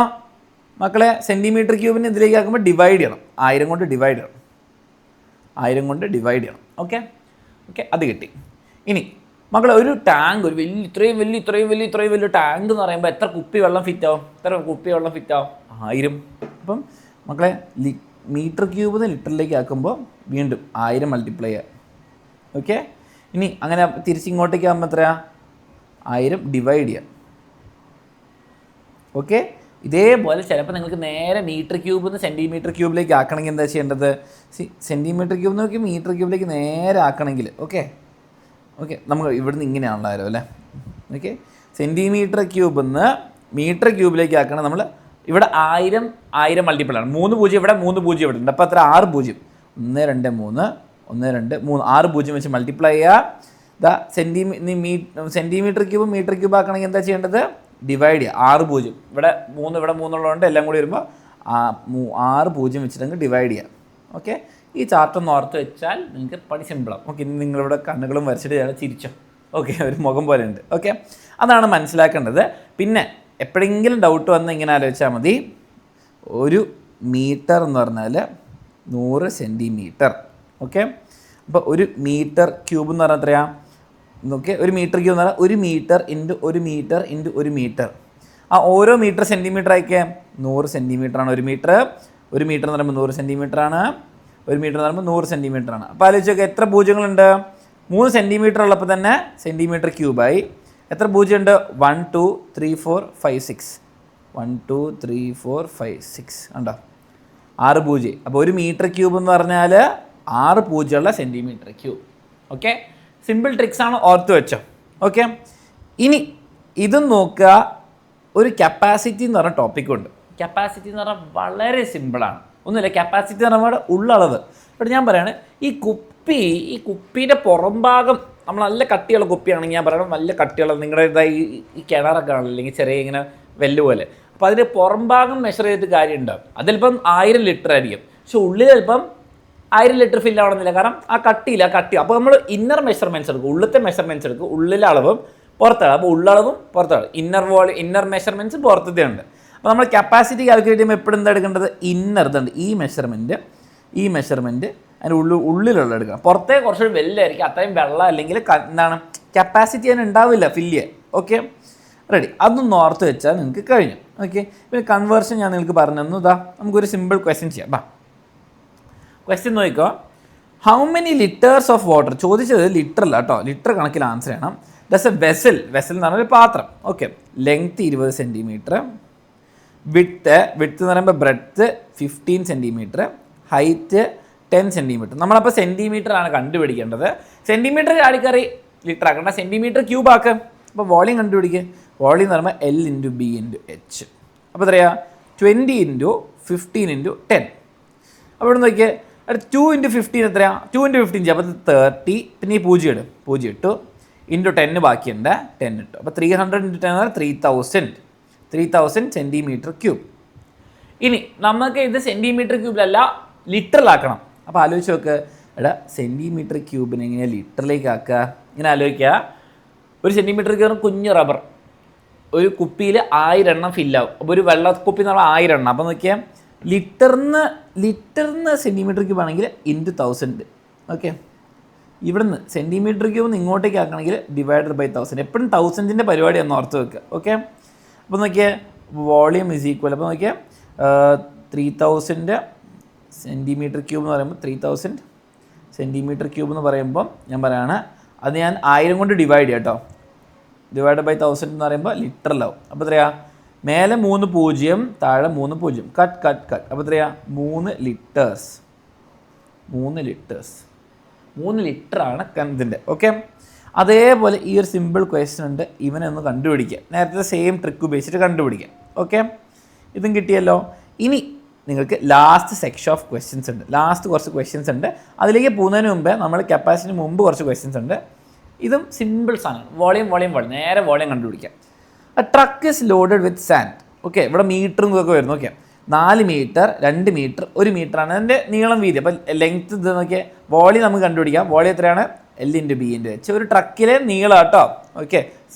മക്കളെ സെൻറ്റിമീറ്റർ ക്യൂബിന് ഇതിലേക്ക് ആക്കുമ്പോൾ ഡിവൈഡ് ചെയ്യണം. 1000 കൊണ്ട് ഡിവൈഡ് ചെയ്യണം. 1000 കൊണ്ട് ഡിവൈഡ് ചെയ്യണം. ഓക്കെ, അത് കിട്ടി. ഇനി മക്കളെ ഒരു ടാങ്ക്, ഒരു ഇത്രയും വലിയ ടാങ്ക് എന്ന് പറയുമ്പോൾ എത്ര കുപ്പി വെള്ളം ഫിറ്റ് ആവും? 1000. അപ്പം മക്കളെ മീറ്റർ ക്യൂബിൽ നിന്ന് ലിറ്ററിലേക്ക് ആക്കുമ്പോൾ വീണ്ടും 1000 മൾട്ടിപ്ലൈ ചെയ്യാം. ഓക്കെ, ഇനി അങ്ങനെ തിരിച്ചിങ്ങോട്ടേക്ക് ആകുമ്പോൾ എത്രയാ? 1000 ഡിവൈഡ് ചെയ്യാം. ഓക്കെ, ഇതേപോലെ ചിലപ്പോൾ നിങ്ങൾക്ക് നേരെ മീറ്റർ ക്യൂബിൽ നിന്ന് സെൻറ്റിമീറ്റർ ക്യൂബിലേക്ക് ആക്കണമെങ്കിൽ എന്താ ചെയ്യേണ്ടത്? സെൻറ്റിമീറ്റർ ക്യൂബ് നോക്കി മീറ്റർ ക്യൂബിലേക്ക് നേരെ ആക്കണമെങ്കിൽ ഓക്കെ നമുക്ക് ഇവിടുന്ന് ഇങ്ങനെയാണല്ലോ അല്ലേ. ഓക്കെ, സെൻറ്റിമീറ്റർ ക്യൂബിൽ നിന്ന് മീറ്റർ ക്യൂബിലേക്ക് ആക്കണം. നമ്മൾ ഇവിടെ 1000 മൾട്ടിപ്പിൾ ആണ്. 3 0 ഇവിടെ, 3 0 ഇവിടെ ഉണ്ട്. അപ്പോൾ അത്ര 6 0. 1 2 3 1 2 3 6 0 വെച്ച് മൾട്ടിപ്ലൈ ചെയ്യുക. സെൻറ്റിമീറ്റർ ക്യൂബ് മീറ്റർ ക്യൂബ് ആക്കണമെങ്കിൽ എന്താ ചെയ്യേണ്ടത്? ഡിവൈഡ് ചെയ്യുക. 6 0 ഇവിടെ 3 ഉള്ളതുകൊണ്ട് എല്ലാം കൂടി വരുമ്പോൾ 6 0 വെച്ചിട്ട് ഡിവൈഡ് ചെയ്യുക. ഓക്കെ, ഈ ചാർട്ടൊന്ന് ഓർത്ത് വെച്ചാൽ നിങ്ങൾക്ക് പണി സിമ്പിളാവും. ഓക്കെ, ഇനി നിങ്ങളിവിടെ കണ്ണുകളും വരച്ചിട്ട് ഞാൻ ചിരിച്ചോ. ഓക്കെ, ഒരു മുഖം പോലെ ഉണ്ട്. ഓക്കെ, അതാണ് മനസ്സിലാക്കേണ്ടത്. പിന്നെ എപ്പോഴെങ്കിലും ഡൗട്ട് വന്ന് ഇങ്ങനെ ആലോചിച്ചാൽ മതി. ഒരു മീറ്റർ എന്ന് പറഞ്ഞാൽ 100 സെൻറ്റിമീറ്റർ. ഓക്കെ, അപ്പോൾ ഒരു മീറ്റർ ക്യൂബ് എന്ന് പറഞ്ഞാൽ എത്രയാണ്? ഓക്കെ, ഒരു മീറ്റർ ക്യൂബ് എന്ന് പറഞ്ഞാൽ 1 metre into 1 metre into 1 metre. ആ ഓരോ മീറ്റർ സെൻറ്റിമീറ്റർ ആയിക്കേ 100 സെൻറ്റിമീറ്ററാണ് ഒരു മീറ്റർ. ഒരു മീറ്റർ എന്ന് പറയുമ്പോൾ 100 സെൻറ്റിമീറ്ററാണ്. ഒരു മീറ്റർ എന്ന് പറയുമ്പോൾ 100 സെൻറ്റിമീറ്ററാണ്. അപ്പോൾ ആലോചിച്ചൊക്കെ എത്ര പൂജ്യങ്ങളുണ്ട്? 3 സെൻറ്റിമീറ്റർ ഉള്ളപ്പോൾ തന്നെ സെൻറ്റിമീറ്റർ ക്യൂബായി. എത്ര പൂജ്യമുണ്ട്? 1 2 3 4 5 6. 1 2 3 4 5 6 ഉണ്ടോ? 6 പൂജ്യം. അപ്പോൾ ഒരു മീറ്റർ ക്യൂബ് എന്ന് പറഞ്ഞാൽ 6 പൂജ്യമുള്ള സെൻറ്റിമീറ്റർ ക്യൂബ്. ഓക്കെ, സിമ്പിൾ ട്രിക്സാണ്, ഓർത്ത് വെച്ചോ. ഓക്കെ, ഇനി ഇതും നോക്കുക. ഒരു കപ്പാസിറ്റി എന്ന് പറഞ്ഞ ടോപ്പിക്കുണ്ട്. കപ്പാസിറ്റി എന്ന് പറഞ്ഞാൽ വളരെ സിമ്പിളാണ്. ഒന്നുമില്ല, കപ്പാസിറ്റി എന്ന് പറഞ്ഞാൽ ഉള്ളളവ്. ഇവിടെ ഞാൻ പറയാണ്, ഈ കുപ്പീൻ്റെ പുറം ഭാഗം നമ്മൾ നല്ല കട്ടിയുള്ള കുപ്പിയാണെങ്കിൽ ഞാൻ പറയണം നല്ല കട്ടിയുള്ള നിങ്ങളുടെ ഈ കിണറൊക്കെ ആണല്ലോ, അല്ലെങ്കിൽ ചെറിയ ഇങ്ങനെ വെല്ല് പോലെ. അപ്പോൾ അതിൻ്റെ പുറം ഭാഗം മെഷർ ചെയ്തിട്ട് കാര്യമുണ്ടാകും. അതിലിപ്പം 1000 ലിറ്റർ ആയിരിക്കും. പക്ഷെ ഉള്ളിൽ ചിലപ്പം 1000 ലിറ്റർ ഫില്ല് ആവണമെന്നില്ല. കാരണം ആ കട്ടിയില്ല. അപ്പോൾ നമ്മൾ ഇന്നർ മെഷർമെൻറ്റ്സ് എടുക്കും, ഉള്ളിലത്തെ മെഷർമെൻറ്റ്സ് എടുക്കും. ഉള്ളിലെ അളവും പുറത്തളവ്. അപ്പോൾ ഉള്ളളവും പുറത്തളവ്. ഇന്നർ മെഷർമെൻറ്റ്സ് പുറത്തത്തെ ഉണ്ട്. അപ്പോൾ നമ്മൾ കപ്പാസിറ്റി കാൽക്കുലേറ്റ് ചെയ്യുമ്പോൾ എപ്പോഴും എന്താ എടുക്കേണ്ടത്? ഇന്നർ ഇതുണ്ട്, ഈ മെഷർമെൻറ്റ് അതിൻ്റെ ഉള്ളിലുള്ള എടുക്കണം. പുറത്തേ കുറച്ചുകൂടി വെല്ലായിരിക്കും. അത്രയും വെള്ളം അല്ലെങ്കിൽ എന്താണ് കപ്പാസിറ്റി അതിന് ഉണ്ടാവില്ല ഫില്ല് ചെയ്യാൻ. Okay, ready. അതൊന്ന് ഓർത്ത് വെച്ചാൽ നിങ്ങൾക്ക് കഴിഞ്ഞു. ഓക്കെ, പിന്നെ കൺവേർഷൻ ഞാൻ നിങ്ങൾക്ക് പറഞ്ഞു തന്നു. നമുക്കൊരു സിമ്പിൾ ക്വസ്റ്റ്യൻ ചെയ്യാം. ക്വസ്റ്റ്യൻ നോക്കിക്കോ. How many litres of water, ചോദിച്ചത് ലിറ്ററല്ല കേട്ടോ, ലിറ്റർ കണക്കിൽ ആൻസർ ചെയ്യണം. ദസ് എ വെസൽ എന്ന് പറഞ്ഞൊരു പാത്രം. ഓക്കെ, ലെങ്ത് 20 സെൻറ്റിമീറ്റർ, വിഡ്ത്ത് എന്ന് പറയുമ്പോൾ ബ്രെഡ്ത്ത് 15 സെൻറ്റിമീറ്റർ, ഹൈറ്റ് 10 സെൻറ്റിമീറ്റർ. നമ്മളപ്പോൾ സെൻറ്റിമീറ്റർ ആണ് കണ്ടുപിടിക്കേണ്ടത്. സെൻറ്റിമീറ്റർ ചാടിക്കറി ലിറ്റർ ആക്കണ്ട, സെൻറ്റിമീറ്റർ ക്യൂബ് ആക്കുക. അപ്പോൾ വോളിയം കണ്ടുപിടിക്കുക. വോളിയം എന്ന് പറയുമ്പോൾ L × B × H. അപ്പോൾ എത്രയാ 20 × 15 × 10. അപ്പോൾ ഇവിടെ നോക്കിയേ, 2 × 15 എത്രയാ, 2 × 15 ചെയ്യാം. അപ്പോൾ 30, പിന്നെ ഈ 0 ഇട്ടു, ഇൻറ്റു 10 ബാക്കിയുണ്ട്, 10 ഇട്ടു. അപ്പോൾ 300 × 10 3000 സെൻറ്റിമീറ്റർ ക്യൂബ്. ഇനി നമുക്ക് ഇത് സെൻറ്റിമീറ്റർ ക്യൂബിലല്ല ലിറ്ററിലാക്കണം. അപ്പോൾ ആലോചിച്ച് നോക്ക്, എടാ സെൻറ്റിമീറ്റർ ക്യൂബിനെ എങ്ങനെയാണ് ലിറ്ററിലേക്ക് ആക്കുക? ഇങ്ങനെ ആലോചിക്കുക, ഒരു സെൻറ്റിമീറ്റർ ക്യൂബ് കുഞ്ഞ് റബ്ബർ, ഒരു കുപ്പിയിൽ 1000 എണ്ണം ഫില്ലാവും. അപ്പോൾ ഒരു വെള്ളക്കുപ്പി എന്ന് പറഞ്ഞാൽ 1000 എണ്ണം. അപ്പോൾ നോക്കിയാൽ ലിറ്ററിന് സെൻറ്റിമീറ്റർ ക്യൂബ് ആണെങ്കിൽ ഇൻറ്റു 1000. ഓക്കെ, ഇവിടുന്ന് സെൻറ്റിമീറ്റർ ക്യൂബ് ഇങ്ങോട്ടേക്ക് ആക്കണമെങ്കിൽ ഡിവൈഡഡ് ബൈ 1000. എപ്പോഴും 1000ൻ്റെ പരിപാടി ഒന്ന് ഓർത്ത് വെക്കുക. ഓക്കെ, അപ്പോൾ നോക്കിയാൽ വോളിയം ഇസ് ഈക്വൽ. അപ്പോൾ നോക്കിയാൽ 3000 സെൻറ്റിമീറ്റർ ക്യൂബ് എന്ന് പറയുമ്പോൾ 3000 സെൻറ്റിമീറ്റർ ക്യൂബ് എന്ന് പറയുമ്പോൾ ഞാൻ പറയുകയാണ്, അത് ഞാൻ 1000 കൊണ്ട് ഡിവൈഡ് ചെയ്യാം കേട്ടോ. ഡിവൈഡ് ബൈ 1000 എന്ന് പറയുമ്പോൾ ലിറ്ററിലാവും. അപ്പോൾ എത്രയാ, മേലെ 3 0, താഴെ 3 0, കട്ട്. അപ്പോൾ എത്രയാ 3 ലിറ്റേഴ്സ്. 3 ലിറ്ററാണ് ഇതിൻ്റെ. ഓക്കെ, അതേപോലെ ഈ ഒരു സിമ്പിൾ ക്വസ്റ്റ്യൻ ഉണ്ട്, ഇവനെ ഒന്ന് കണ്ടുപിടിക്കുക. നേരത്തെ സെയിം ട്രിക്ക് ഉപയോഗിച്ചിട്ട് കണ്ടുപിടിക്കുക. ഓക്കെ, ഇതും കിട്ടിയല്ലോ. ഇനി നിങ്ങൾക്ക് ലാസ്റ്റ് സെക്ഷൻ ഓഫ് ക്വസ്റ്റ്യൻസ് ഉണ്ട്. ലാസ്റ്റ് കുറച്ച് ക്വസ്റ്റ്യൻസ് ഉണ്ട്. അതിലേക്ക് പോകുന്നതിന് മുമ്പേ നമ്മൾ കപ്പാസിറ്റിന് മുമ്പ് കുറച്ച് ക്വസ്റ്റ്യൻസ് ഉണ്ട്. ഇതും സിമ്പിൾ സാധനമാണ്. വോളിയം നേരെ വോളിയം കണ്ടുപിടിക്കാം. Truck is loaded with sand. Okay, ഇവിടെ മീറ്ററും ഇതൊക്കെ വരുന്നു. ഓക്കെ, 4 മീറ്റർ, 2 മീറ്റർ, 1 മീറ്ററാണ് അതിൻ്റെ നീളം വീതി. അപ്പോൾ ലെങ്ത്ത് ഇത് നോക്കിയാൽ വോളിയം നമുക്ക് കണ്ടുപിടിക്കാം. വോളിയം എത്രയാണ്, L × B × H. ഒരു ട്രക്കിലെ നീളം കേട്ടോ. ഓക്കെ,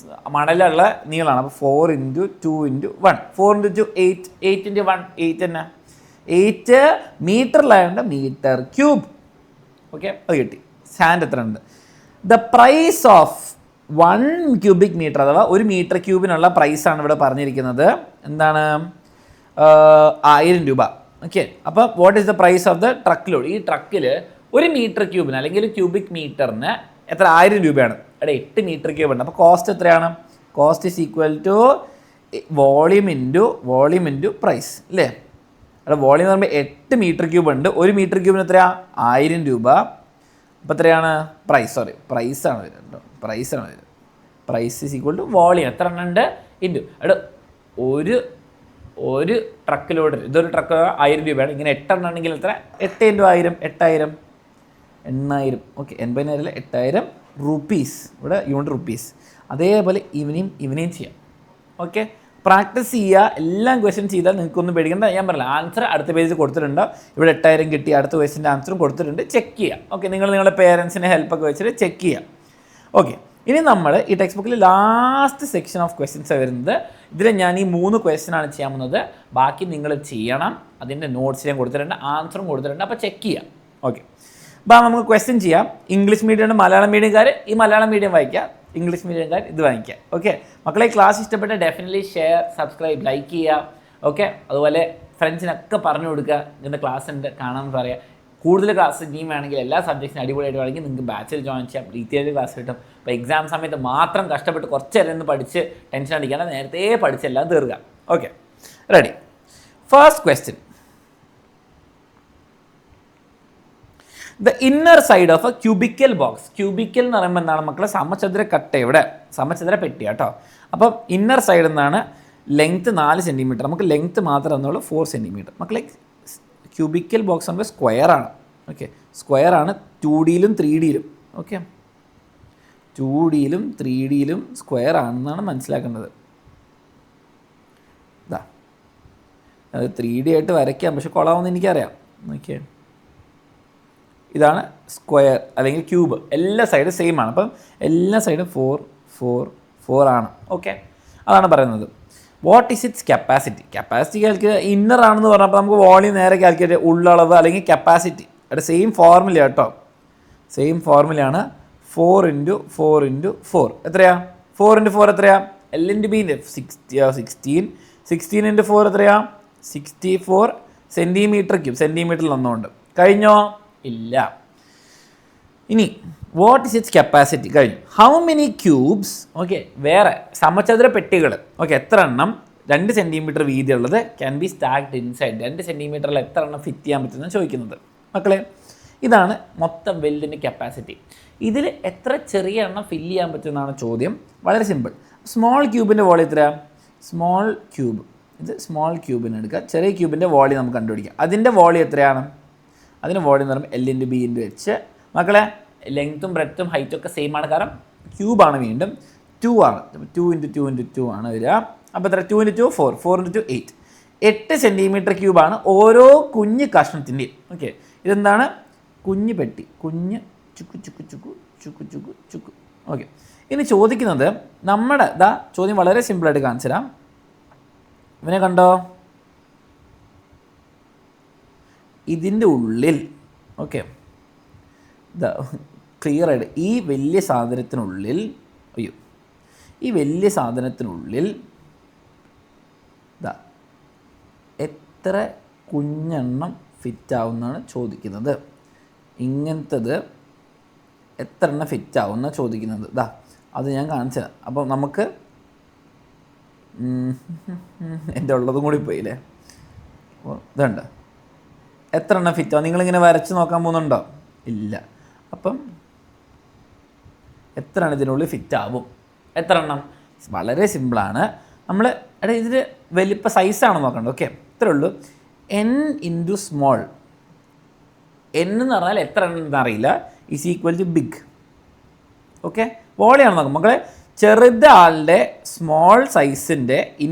മണലുള്ള നീളമാണ്. അപ്പോൾ 4 × 2 × 1, 4 × 2 8, 8 × 1 8 തന്നെ. 8 മീറ്ററിലായതുകൊണ്ട് മീറ്റർ ക്യൂബ്. ഓക്കെ, അത് കിട്ടി. സാൻഡ് എത്ര ഉണ്ട്? The price of 1 cubic metre, അഥവാ 1 മീറ്റർ ക്യൂബിനുള്ള പ്രൈസാണ് ഇവിടെ പറഞ്ഞിരിക്കുന്നത്. എന്താണ്? 1000 രൂപ. ഓക്കെ, അപ്പോൾ what is the price of the truck load? ഈ ട്രക്കിൽ 1 മീറ്റർ ക്യൂബിന് അല്ലെങ്കിൽ ക്യൂബിക് മീറ്ററിന് എത്ര? 1000 രൂപയാണ്. അവിടെ 8 മീറ്റർ ക്യൂബ് ഉണ്ട്. അപ്പോൾ കോസ്റ്റ് എത്രയാണ്? Cost is equal to volume into price അല്ലേ? അവിടെ വോളിയം എന്ന് പറയുമ്പോൾ 8 മീറ്റർ ക്യൂബ് ഉണ്ട്. 1 മീറ്റർ ക്യൂബിന് എത്രയാണ്? 1000 രൂപ. അപ്പോൾ എത്രയാണ്? പ്രൈസാണ് വരുന്നത്. Price is equal to volume എത്ര എണ്ണം ഉണ്ട് ഇൻറ്റു. അവിടെ ഒരു ട്രക്ക് ലോഡ്, ഇതൊരു ട്രക്ക് 1000 രൂപയാണ്. ഇങ്ങനെ 8 എണ്ണം ഉണ്ടെങ്കിൽ എത്ര? 8 × 1000 8000. Okay, 80,000 8000 rupees. ഇവിടെ യൂണിറ്റ് റുപ്പീസ്. അതേപോലെ ഇവനെയും ചെയ്യാം. ഓക്കെ, പ്രാക്ടീസ് ചെയ്യുക. എല്ലാം ക്വസ്റ്റ്യൻ ചെയ്താൽ നിങ്ങൾക്കൊന്നും പേടിക്കേണ്ട. ഞാൻ പറഞ്ഞില്ല, ആൻസർ അടുത്ത പേജിൽ കൊടുത്തിട്ടുണ്ട്. ഇവിടെ 8000 കിട്ടി. അടുത്ത ക്വസ്റ്റ്യൻ്റെ ആൻസറും കൊടുത്തിട്ടുണ്ട്. ചെക്ക് ചെയ്യാം. ഓക്കെ, നിങ്ങളുടെ പേരൻസിനെ ഹെൽപ്പൊക്കെ വെച്ചിട്ട് ചെക്ക് ചെയ്യാം. ഓക്കെ, ഇനി നമ്മൾ ഈ ടെക്സ്റ്റ് ബുക്കിൽ ലാസ്റ്റ് സെക്ഷൻ ഓഫ് ക്വസ്റ്റ്യൻസ് വരുന്നത്. ഇതിൽ ഞാൻ ഈ 3 ക്വസ്റ്റ്യനാണ് ചെയ്യാൻ പോകുന്നത്. ബാക്കി നിങ്ങൾ ചെയ്യണം. അതിൻ്റെ നോട്ട്സ് ഞാൻ കൊടുത്തിട്ടുണ്ട്, ആൻസറും കൊടുത്തിട്ടുണ്ട്. അപ്പോൾ ചെക്ക് ചെയ്യാം. ഓക്കെ, അപ്പോൾ നമുക്ക് ക്വസ്റ്റ്യൻ ചെയ്യാം. ഇംഗ്ലീഷ് മീഡിയം, മലയാളം മീഡിയംകാർ ഈ മലയാളം മീഡിയം വായിക്കുക, ഇംഗ്ലീഷ് മീഡിയംകാർ ഇത് വാങ്ങിക്കുക. ഓക്കെ മക്കളെ, ക്ലാസ് ഇഷ്ടപ്പെട്ട ഡെഫിനറ്റ്ലി ഷെയർ, സബ്സ്ക്രൈബ്, ലൈക്ക് ചെയ്യുക. ഓക്കെ, അതുപോലെ ഫ്രണ്ട്സിനൊക്കെ പറഞ്ഞു കൊടുക്കുക. ഇതിൻ്റെ ക്ലാസ് ഉണ്ട്, കാണാമെന്ന് പറയുക. കൂടുതൽ ക്ലാസ് ഇനിയും വേണമെങ്കിൽ എല്ലാ സബ്ജക്ട്സിനും അടിപൊളിയായിട്ട് വേണമെങ്കിൽ നിങ്ങൾക്ക് ബാച്ചിൽ ജോയിൻ ചെയ്യാം. ഡീറ്റെയിൽഡ് ക്ലാസ് കിട്ടും. അപ്പോൾ എക്സാം സമയത്ത് മാത്രം കഷ്ടപ്പെട്ട് കുറച്ച് നേരം ഒന്ന് പഠിച്ച് ടെൻഷൻ അടിക്കാതെ നേരത്തെ പഠിച്ചെല്ലാം തീർക്കുക. Okay, ready. First question. The inner side of A cubical box. Cubical എന്ന് പറയുമ്പോൾ എന്താണ് മക്കളെ? സമചതുര കട്ട, ഇവിടെ സമചതുര പെട്ടി കേട്ടോ. അപ്പം ഇന്നർ സൈഡ് എന്നാണ് ലെങ്ത്ത് 4 സെൻറ്റിമീറ്റർ. നമുക്ക് ലെങ്ത്ത് മാത്രം എന്നുള്ളൂ 4 സെൻറ്റിമീറ്റർ. മക്കളെ, ക്യൂബിക്കൽ ബോക്സ് ആകുമ്പോൾ സ്ക്വയറാണ്. ഓക്കെ, സ്ക്വയറാണ് 2Dയിലും 3Dയിലും. ഓക്കെ, 2Dയിലും 3Dയിലും സ്ക്വയർ ആണെന്നാണ് മനസ്സിലാക്കേണ്ടത്. ഇതാ, അത് 3D ആയിട്ട് വരയ്ക്കാം, പക്ഷെ കൊള്ളാമെന്ന് എനിക്കറിയാം. ഓക്കെ, ഇതാണ് സ്ക്വയർ അല്ലെങ്കിൽ ക്യൂബ്. എല്ലാ സൈഡും സെയിം ആണ്. അപ്പം എല്ലാ സൈഡും 4 4 4 ആണ്. ഓക്കെ, അതാണ് പറയുന്നത്. What is it's capacity? Capacity calculate inner ആണെന്ന് പറഞ്ഞപ്പോൾ നമുക്ക് വോളിയം നേരെ കാൽക്കുലേറ്റ്, ഉള്ളളവ് അല്ലെങ്കിൽ കപ്പാസിറ്റി. അവിടെ സെയിം ഫോർമുല കേട്ടോ, സെയിം ഫോർമുലയാണ്. 4 × 4 × 4 എത്രയാ? 4 × 4 എത്രയാ? L × B 16. 16 × 4 എത്രയാ? 64 സെൻറ്റിമീറ്റർ ക്യൂബ്. സെൻറ്റിമീറ്ററിൽ ഒന്നുകൊണ്ട് കഴിഞ്ഞോ? ഇല്ല. ഇനി വാട്ട് ഇസ് ഇറ്റ്സ് കപ്പാസിറ്റി കഴിഞ്ഞു. ഹൗ മെനി ക്യൂബ്സ്, ഓക്കെ, വേറെ സമചതുര പെട്ടികൾ, ഓക്കെ, എത്ര എണ്ണം 2 സെൻറ്റിമീറ്റർ വീതിയുള്ളത് ക്യാൻ ബി സ്റ്റാക്ഡ് ഇൻസൈഡ്, 2 സെൻറ്റിമീറ്ററിൽ എത്ര എണ്ണം ഫിറ്റ് ചെയ്യാൻ പറ്റുമെന്ന് ചോദിക്കുന്നത്. മക്കളെ, ഇതാണ് മൊത്തം വെൽഡിൻ്റെ കപ്പാസിറ്റി. ഇതിൽ എത്ര ചെറിയ എണ്ണം ഫില്ല് ചെയ്യാൻ പറ്റുമെന്നാണ് ചോദ്യം. വളരെ സിമ്പിൾ. സ്മോൾ ക്യൂബിൻ്റെ വോളിയം എത്ര? സ്മോൾ ക്യൂബ്, ഇത് സ്മോൾ ക്യൂബിന് എടുക്കുക. ചെറിയ ക്യൂബിൻ്റെ വോളിയം നമുക്ക് കണ്ടുപിടിക്കാം. അതിൻ്റെ വോളിയം എത്രയാണ്? അതിൻ്റെ വോളിയം എന്ന് പറയുമ്പോൾ L/B/H. മക്കളെ, ലെങ്ത്തും ബ്രെഡ്ത്തും ഹൈറ്റും ഒക്കെ സെയിം ആണ്, കാരണം ക്യൂബാണ്. വീണ്ടും 2 ആണ്, 2 × 2 × 2 ആണ് വരിക. അപ്പോൾ എത്ര? 2 × 2 4, 4 × 2 8. 8 സെൻറ്റിമീറ്റർ ക്യൂബാണ് ഓരോ കുഞ്ഞ് കഷ്ണത്തിൻ്റെയും. ഓക്കെ, ഇതെന്താണ്? കുഞ്ഞ് പെട്ടി, കുഞ്ഞ് ചുക്കു ചുക്കു ചുക്കു ചുക്കു ചുക്കു ചുക്കു. ഓക്കെ, ഇനി ചോദിക്കുന്നത് നമ്മുടെ ചോദ്യം വളരെ സിമ്പിളായിട്ട് കാണിച്ചു തരാം. ഇവനെ കണ്ടോ? ഇതിൻ്റെ ഉള്ളിൽ, ഓക്കെ, ക്ലിയർ ആയിട്ട് ഈ വലിയ സാധനത്തിനുള്ളിൽ, ഈ വലിയ സാധനത്തിനുള്ളിൽ എത്ര കുഞ്ഞെണ്ണം ഫിറ്റാവുമെന്നാണ് ചോദിക്കുന്നത്. ഇങ്ങനത്തത് എത്ര എണ്ണം ഫിറ്റാവുമെന്ന ചോദിക്കുന്നത്. അത് ഞാൻ കാണിച്ചു തരാം. അപ്പോൾ നമുക്ക് എൻ്റെ ഉള്ളതും കൂടി പോയില്ലേ. അപ്പോൾ ഇതുണ്ട്, എത്ര എണ്ണം ഫിറ്റാവും? നിങ്ങളിങ്ങനെ വരച്ച് നോക്കാൻ പോകുന്നുണ്ടോ? ഇല്ല. അപ്പം എത്ര എണ്ണം ഇതിനുള്ളിൽ ഫിറ്റാവും? എത്ര എണ്ണം? വളരെ സിമ്പിളാണ്. നമ്മൾ ഇതിൽ വലിപ്പ സൈസാണ് നോക്കേണ്ടത്. ഓക്കെ, ഇത്രേ ഉള്ളൂ. n × സ്മോൾ, n എന്ന് പറഞ്ഞാൽ എത്ര എണ്ണം എന്നറിയില്ല, is equal to big. Okay, വോളിയാണ് നോക്കാം മക്കളെ. ചെറുതാളുടെ സ്മോൾ സൈസിൻ്റെ n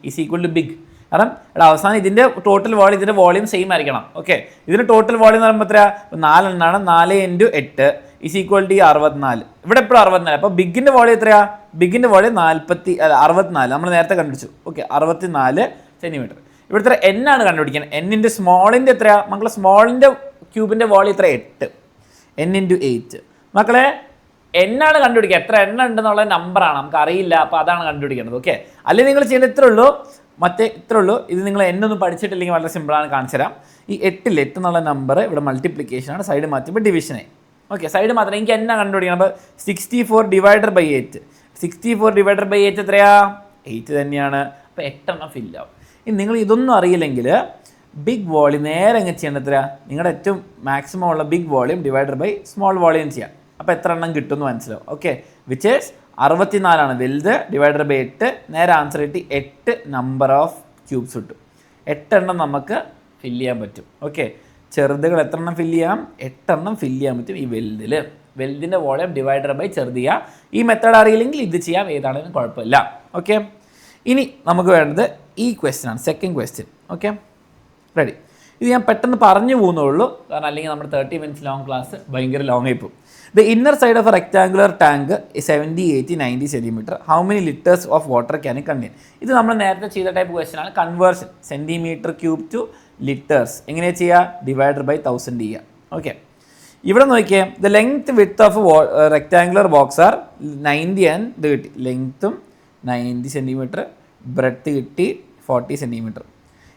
is equal to big. കാരണം അവസാനം ഇതിൻ്റെ ടോട്ടൽ വോളിയം, ഇതിൻ്റെ വോളിയം സെയിം ആയിരിക്കണം. ഓക്കെ, ഇതിൻ്റെ ടോട്ടൽ വോളിയം എന്ന് പറയുമ്പോൾ എത്ര? 4 എണ്ണമാണ്. 4 × 8 ഈസ് ഈക്വൽ ടു 64. ഇവിടെ എപ്പോഴും 64. അപ്പോൾ ബിഗിൻ്റെ വോളിയം എത്രയാ? ബിഗിൻ്റെ വോളിയം 64. നമ്മൾ നേരത്തെ കണ്ടുപിടിച്ചു. Okay, 64 centimetre. ഇവിടുത്തെ n ആണ് കണ്ടുപിടിക്കാൻ. n × സ്മോളിൻ്റെ എത്രയാ മക്കളെ? സ്മോളിൻ്റെ ക്യൂബിൻ്റെ വോളിയം എത്ര? 8. n × 8. മക്കളെ, n ആണ് കണ്ടുപിടിക്കുക. എത്ര എണ്ണം ഉണ്ടെന്നുള്ള നമ്പറാണ് നമുക്ക് അറിയില്ല. അപ്പോൾ അതാണ് കണ്ടുപിടിക്കേണ്ടത്. ഓക്കെ, അല്ലെങ്കിൽ നിങ്ങൾ ചെയ്യുന്നത് ഇത്രേ ഉള്ളൂ, ഇത്രേ ഉള്ളൂ. ഇത് നിങ്ങൾ എന്നൊന്നും പഠിച്ചിട്ടില്ലെങ്കിൽ വളരെ സിമ്പിളാണ്, കാണിച്ചു തരാം. ഈ 8 എന്നുള്ള നമ്പർ ഇവിടെ മൾട്ടിപ്ലിക്കേഷനാണ്, സൈഡ് മാറ്റുമ്പോൾ ഡിവിഷനായി. ഓക്കെ, സൈഡ് മാത്രം എനിക്ക് എന്നാ കണ്ടുപിടിക്കണം. അപ്പോൾ 64 / 8. 64 / 8 എത്രയാ? 8 തന്നെയാണ്. അപ്പോൾ 8 എണ്ണം ഫില്ലാവും. ഇനി നിങ്ങൾ ഇതൊന്നും അറിയില്ലെങ്കിൽ ബിഗ് വോളിയം നേരെ എങ്ങനെ ചെയ്യേണ്ടത്? എത്ര? നിങ്ങളുടെ ഏറ്റവും മാക്സിമം ഉള്ള ബിഗ് വോളിയം / സ്മോൾ വോളിയം ചെയ്യാം. അപ്പോൾ എത്ര എണ്ണം കിട്ടുമെന്ന് മനസ്സിലാവും. ഓക്കെ, വിച്ച് ഈസ് 64 വലുത് / 8. നേരെ ആൻസർ കിട്ടി 8 നമ്പർ ഓഫ് ക്യൂബ്സ് കിട്ടും. 8 എണ്ണം നമുക്ക് ഫില്ല് ചെയ്യാൻ പറ്റും. ഓക്കെ, ചെറുതുകൾ എത്ര എണ്ണം ഫില്ല് ചെയ്യാം? 8 എണ്ണം ഫില്ല് ചെയ്യാൻ പറ്റും ഈ വെൽഡിൽ. വെൽഡിൻ്റെ വോളിയം / ചെറുത് ചെയ്യുക. ഈ മെത്തേഡ് അറിയില്ലെങ്കിൽ ഇത് ചെയ്യാം, ഏതാണെങ്കിലും കുഴപ്പമില്ല. ഓക്കെ, ഇനി നമുക്ക് വേണ്ടത് ഈ ക്വസ്റ്റ്യൻ ആണ്, സെക്കൻഡ് ക്വസ്റ്റ്യൻ. Okay, ready? ഇത് ഞാൻ പെട്ടെന്ന് പറഞ്ഞു പോകുന്നുള്ളൂ, കാരണം അല്ലെങ്കിൽ നമ്മുടെ 30 മിനിറ്റ്സ് ലോങ് ക്ലാസ് ഭയങ്കര ലോങ് ആയി പോകും. The inner side of a rectangular tank is 70, 80, 90 centimeter. How many liters of water can it contain? ഇത് നമ്മൾ നേരത്തെ ചെയ്ത ടൈപ്പ് ക്വസ്റ്റ്യൻ ആണ്. Conversion centimetre cube to litres എങ്ങനെ ചെയ്യുക? / 1000 ചെയ്യുക. ഓക്കെ, ഇവിടെ നോക്കിയേ. The length width of rectangular box are 90 and ഇത് കിട്ടി. ലെങ്ത്തും 90 സെൻറ്റിമീറ്റർ, ബ്രെഡ്ത്ത് കിട്ടി 40 centimetre.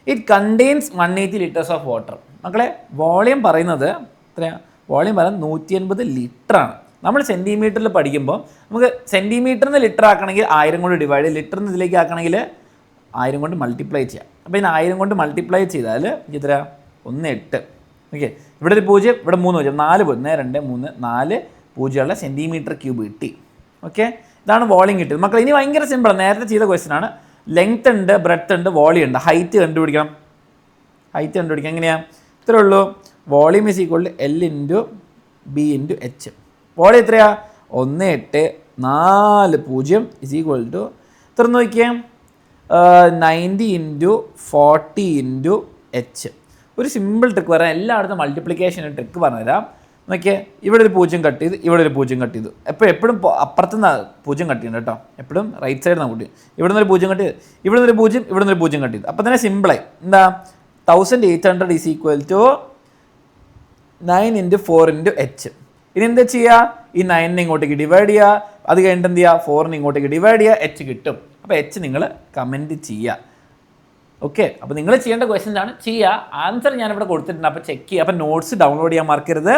It contains 180 litres of water. മക്കളെ, വോളിയം പറയുന്നത് എത്രയാണ്? വോളിയം പറയുന്നത് 180 ലിറ്ററാണ്. നമ്മൾ സെൻറ്റിമീറ്ററിൽ പഠിക്കുമ്പോൾ നമുക്ക് സെൻറ്റിമീറ്ററിന് ലിറ്റർ ആക്കണമെങ്കിൽ 1000 കൊണ്ട് ഡിവൈഡ് ചെയ്ത്, ലിറ്ററിന് ഇതിലേക്ക് ആക്കണമെങ്കിൽ 1000 കൊണ്ട് മൾട്ടിപ്ലൈ ചെയ്യാം. അപ്പോൾ ഇതിന് 1000 കൊണ്ട് മൾട്ടിപ്ലൈ ചെയ്താൽ എത്ര? 1.8. ഓക്കെ, ഇവിടെ ഒരു 0, ഇവിടെ 3 0, 4 1 2 3 4 0 സെൻറ്റിമീറ്റർ ക്യൂബ് കിട്ടി. ഓക്കെ, ഇതാണ് വോളിയം കിട്ടിയത്. മക്കൾ, ഇനി ഭയങ്കര സിമ്പിളാണ്. നേരത്തെ ചെയ്ത ക്വസ്റ്റ്യൻ ആണ്. ലെങ്ത് ഉണ്ട്, ബ്രെഡ്ത്ത് ഉണ്ട്, വോളിയം ഉണ്ട്. ഹൈറ്റ് കണ്ടുപിടിക്കണം. ഹൈറ്റ് കണ്ടുപിടിക്കാം. എങ്ങനെയാണ്? ഇത്രേ ഉള്ളൂ. Volume is equal to L × B/H. Volume എത്രയാ? 1.840 ഈസ് ഈക്വൽ ടു എത്ര നോക്കിയേ? 90 × 40 × H. ഒരു സിമ്പിൾ ട്രിക്ക് പറയാം, എല്ലായിടത്തും മൾട്ടിപ്ലിക്കേഷൻ ട്രിക്ക് പറഞ്ഞുതരാം. നോക്കിയേ, ഇവിടെ ഒരു 0 കട്ട് ചെയ്ത്, ഇവിടെ ഒരു 0 കട്ട് ചെയ്തു. എപ്പോഴും അപ്പുറത്തുനിന്ന് 0 കട്ട് ചെയ്യുന്നുണ്ട് കേട്ടോ. എപ്പോഴും റൈറ്റ് സൈഡിൽ നിന്ന് കൂട്ടി. ഇവിടെ നിന്നൊരു 0 കട്ട് ചെയ്ത്, ഇവിടെ നിന്നൊരു 0, ഇവിടെ നിന്നൊരു 0 കട്ട് ചെയ്തു. അപ്പോൾ തന്നെ സിമ്പിളായി. എന്താ? 1800 ഈസ് ഈക്വൽ ടു 9 × 4 × H. ഇനി എന്താ ചെയ്യുക? ഈ 9 ഇങ്ങോട്ടേക്ക് ഡിവൈഡ് ചെയ്യുക. അത് കഴിഞ്ഞിട്ട് എന്ത് ചെയ്യുക? 4 ഇങ്ങോട്ടേക്ക് ഡിവൈഡ് ചെയ്യുക. H കിട്ടും. അപ്പോൾ H നിങ്ങൾ കമൻറ്റ് ചെയ്യുക. ഓക്കെ, അപ്പോൾ നിങ്ങൾ ചെയ്യേണ്ട ക്വസ്റ്റ്യൻ ആണ് ചെയ്യുക. ആൻസർ ഞാനിവിടെ കൊടുത്തിട്ടുണ്ട്. അപ്പോൾ ചെക്ക് ചെയ്യുക. അപ്പോൾ നോട്ട്സ് ഡൗൺലോഡ് ചെയ്യാൻ മറക്കരുത്.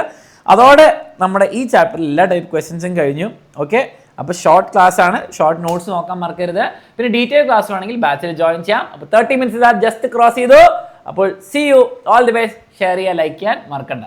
അതോടെ നമ്മുടെ ഈ ചാപ്റ്ററിൽ എല്ലാ ടൈപ്പ് ക്വസ്റ്റ്യൻസും കഴിഞ്ഞു. ഓക്കെ, അപ്പോൾ ഷോർട്ട് ക്ലാസ് ആണ്, ഷോർട്ട് നോട്ട്സ് നോക്കാൻ മറക്കരുത്. പിന്നെ ഡീറ്റെയിൽ ക്ലാസ് വേണമെങ്കിൽ ബാച്ചിൽ ജോയിൻ ചെയ്യാം. അപ്പോൾ 30 മിനിറ്റ്സ് ജസ്റ്റ് ക്രോസ് ചെയ്തു. അപ്പോൾ see you, all the best. Share ചെയ്യുക, ലൈക്ക് ചെയ്യാൻ മറക്കണ്ട.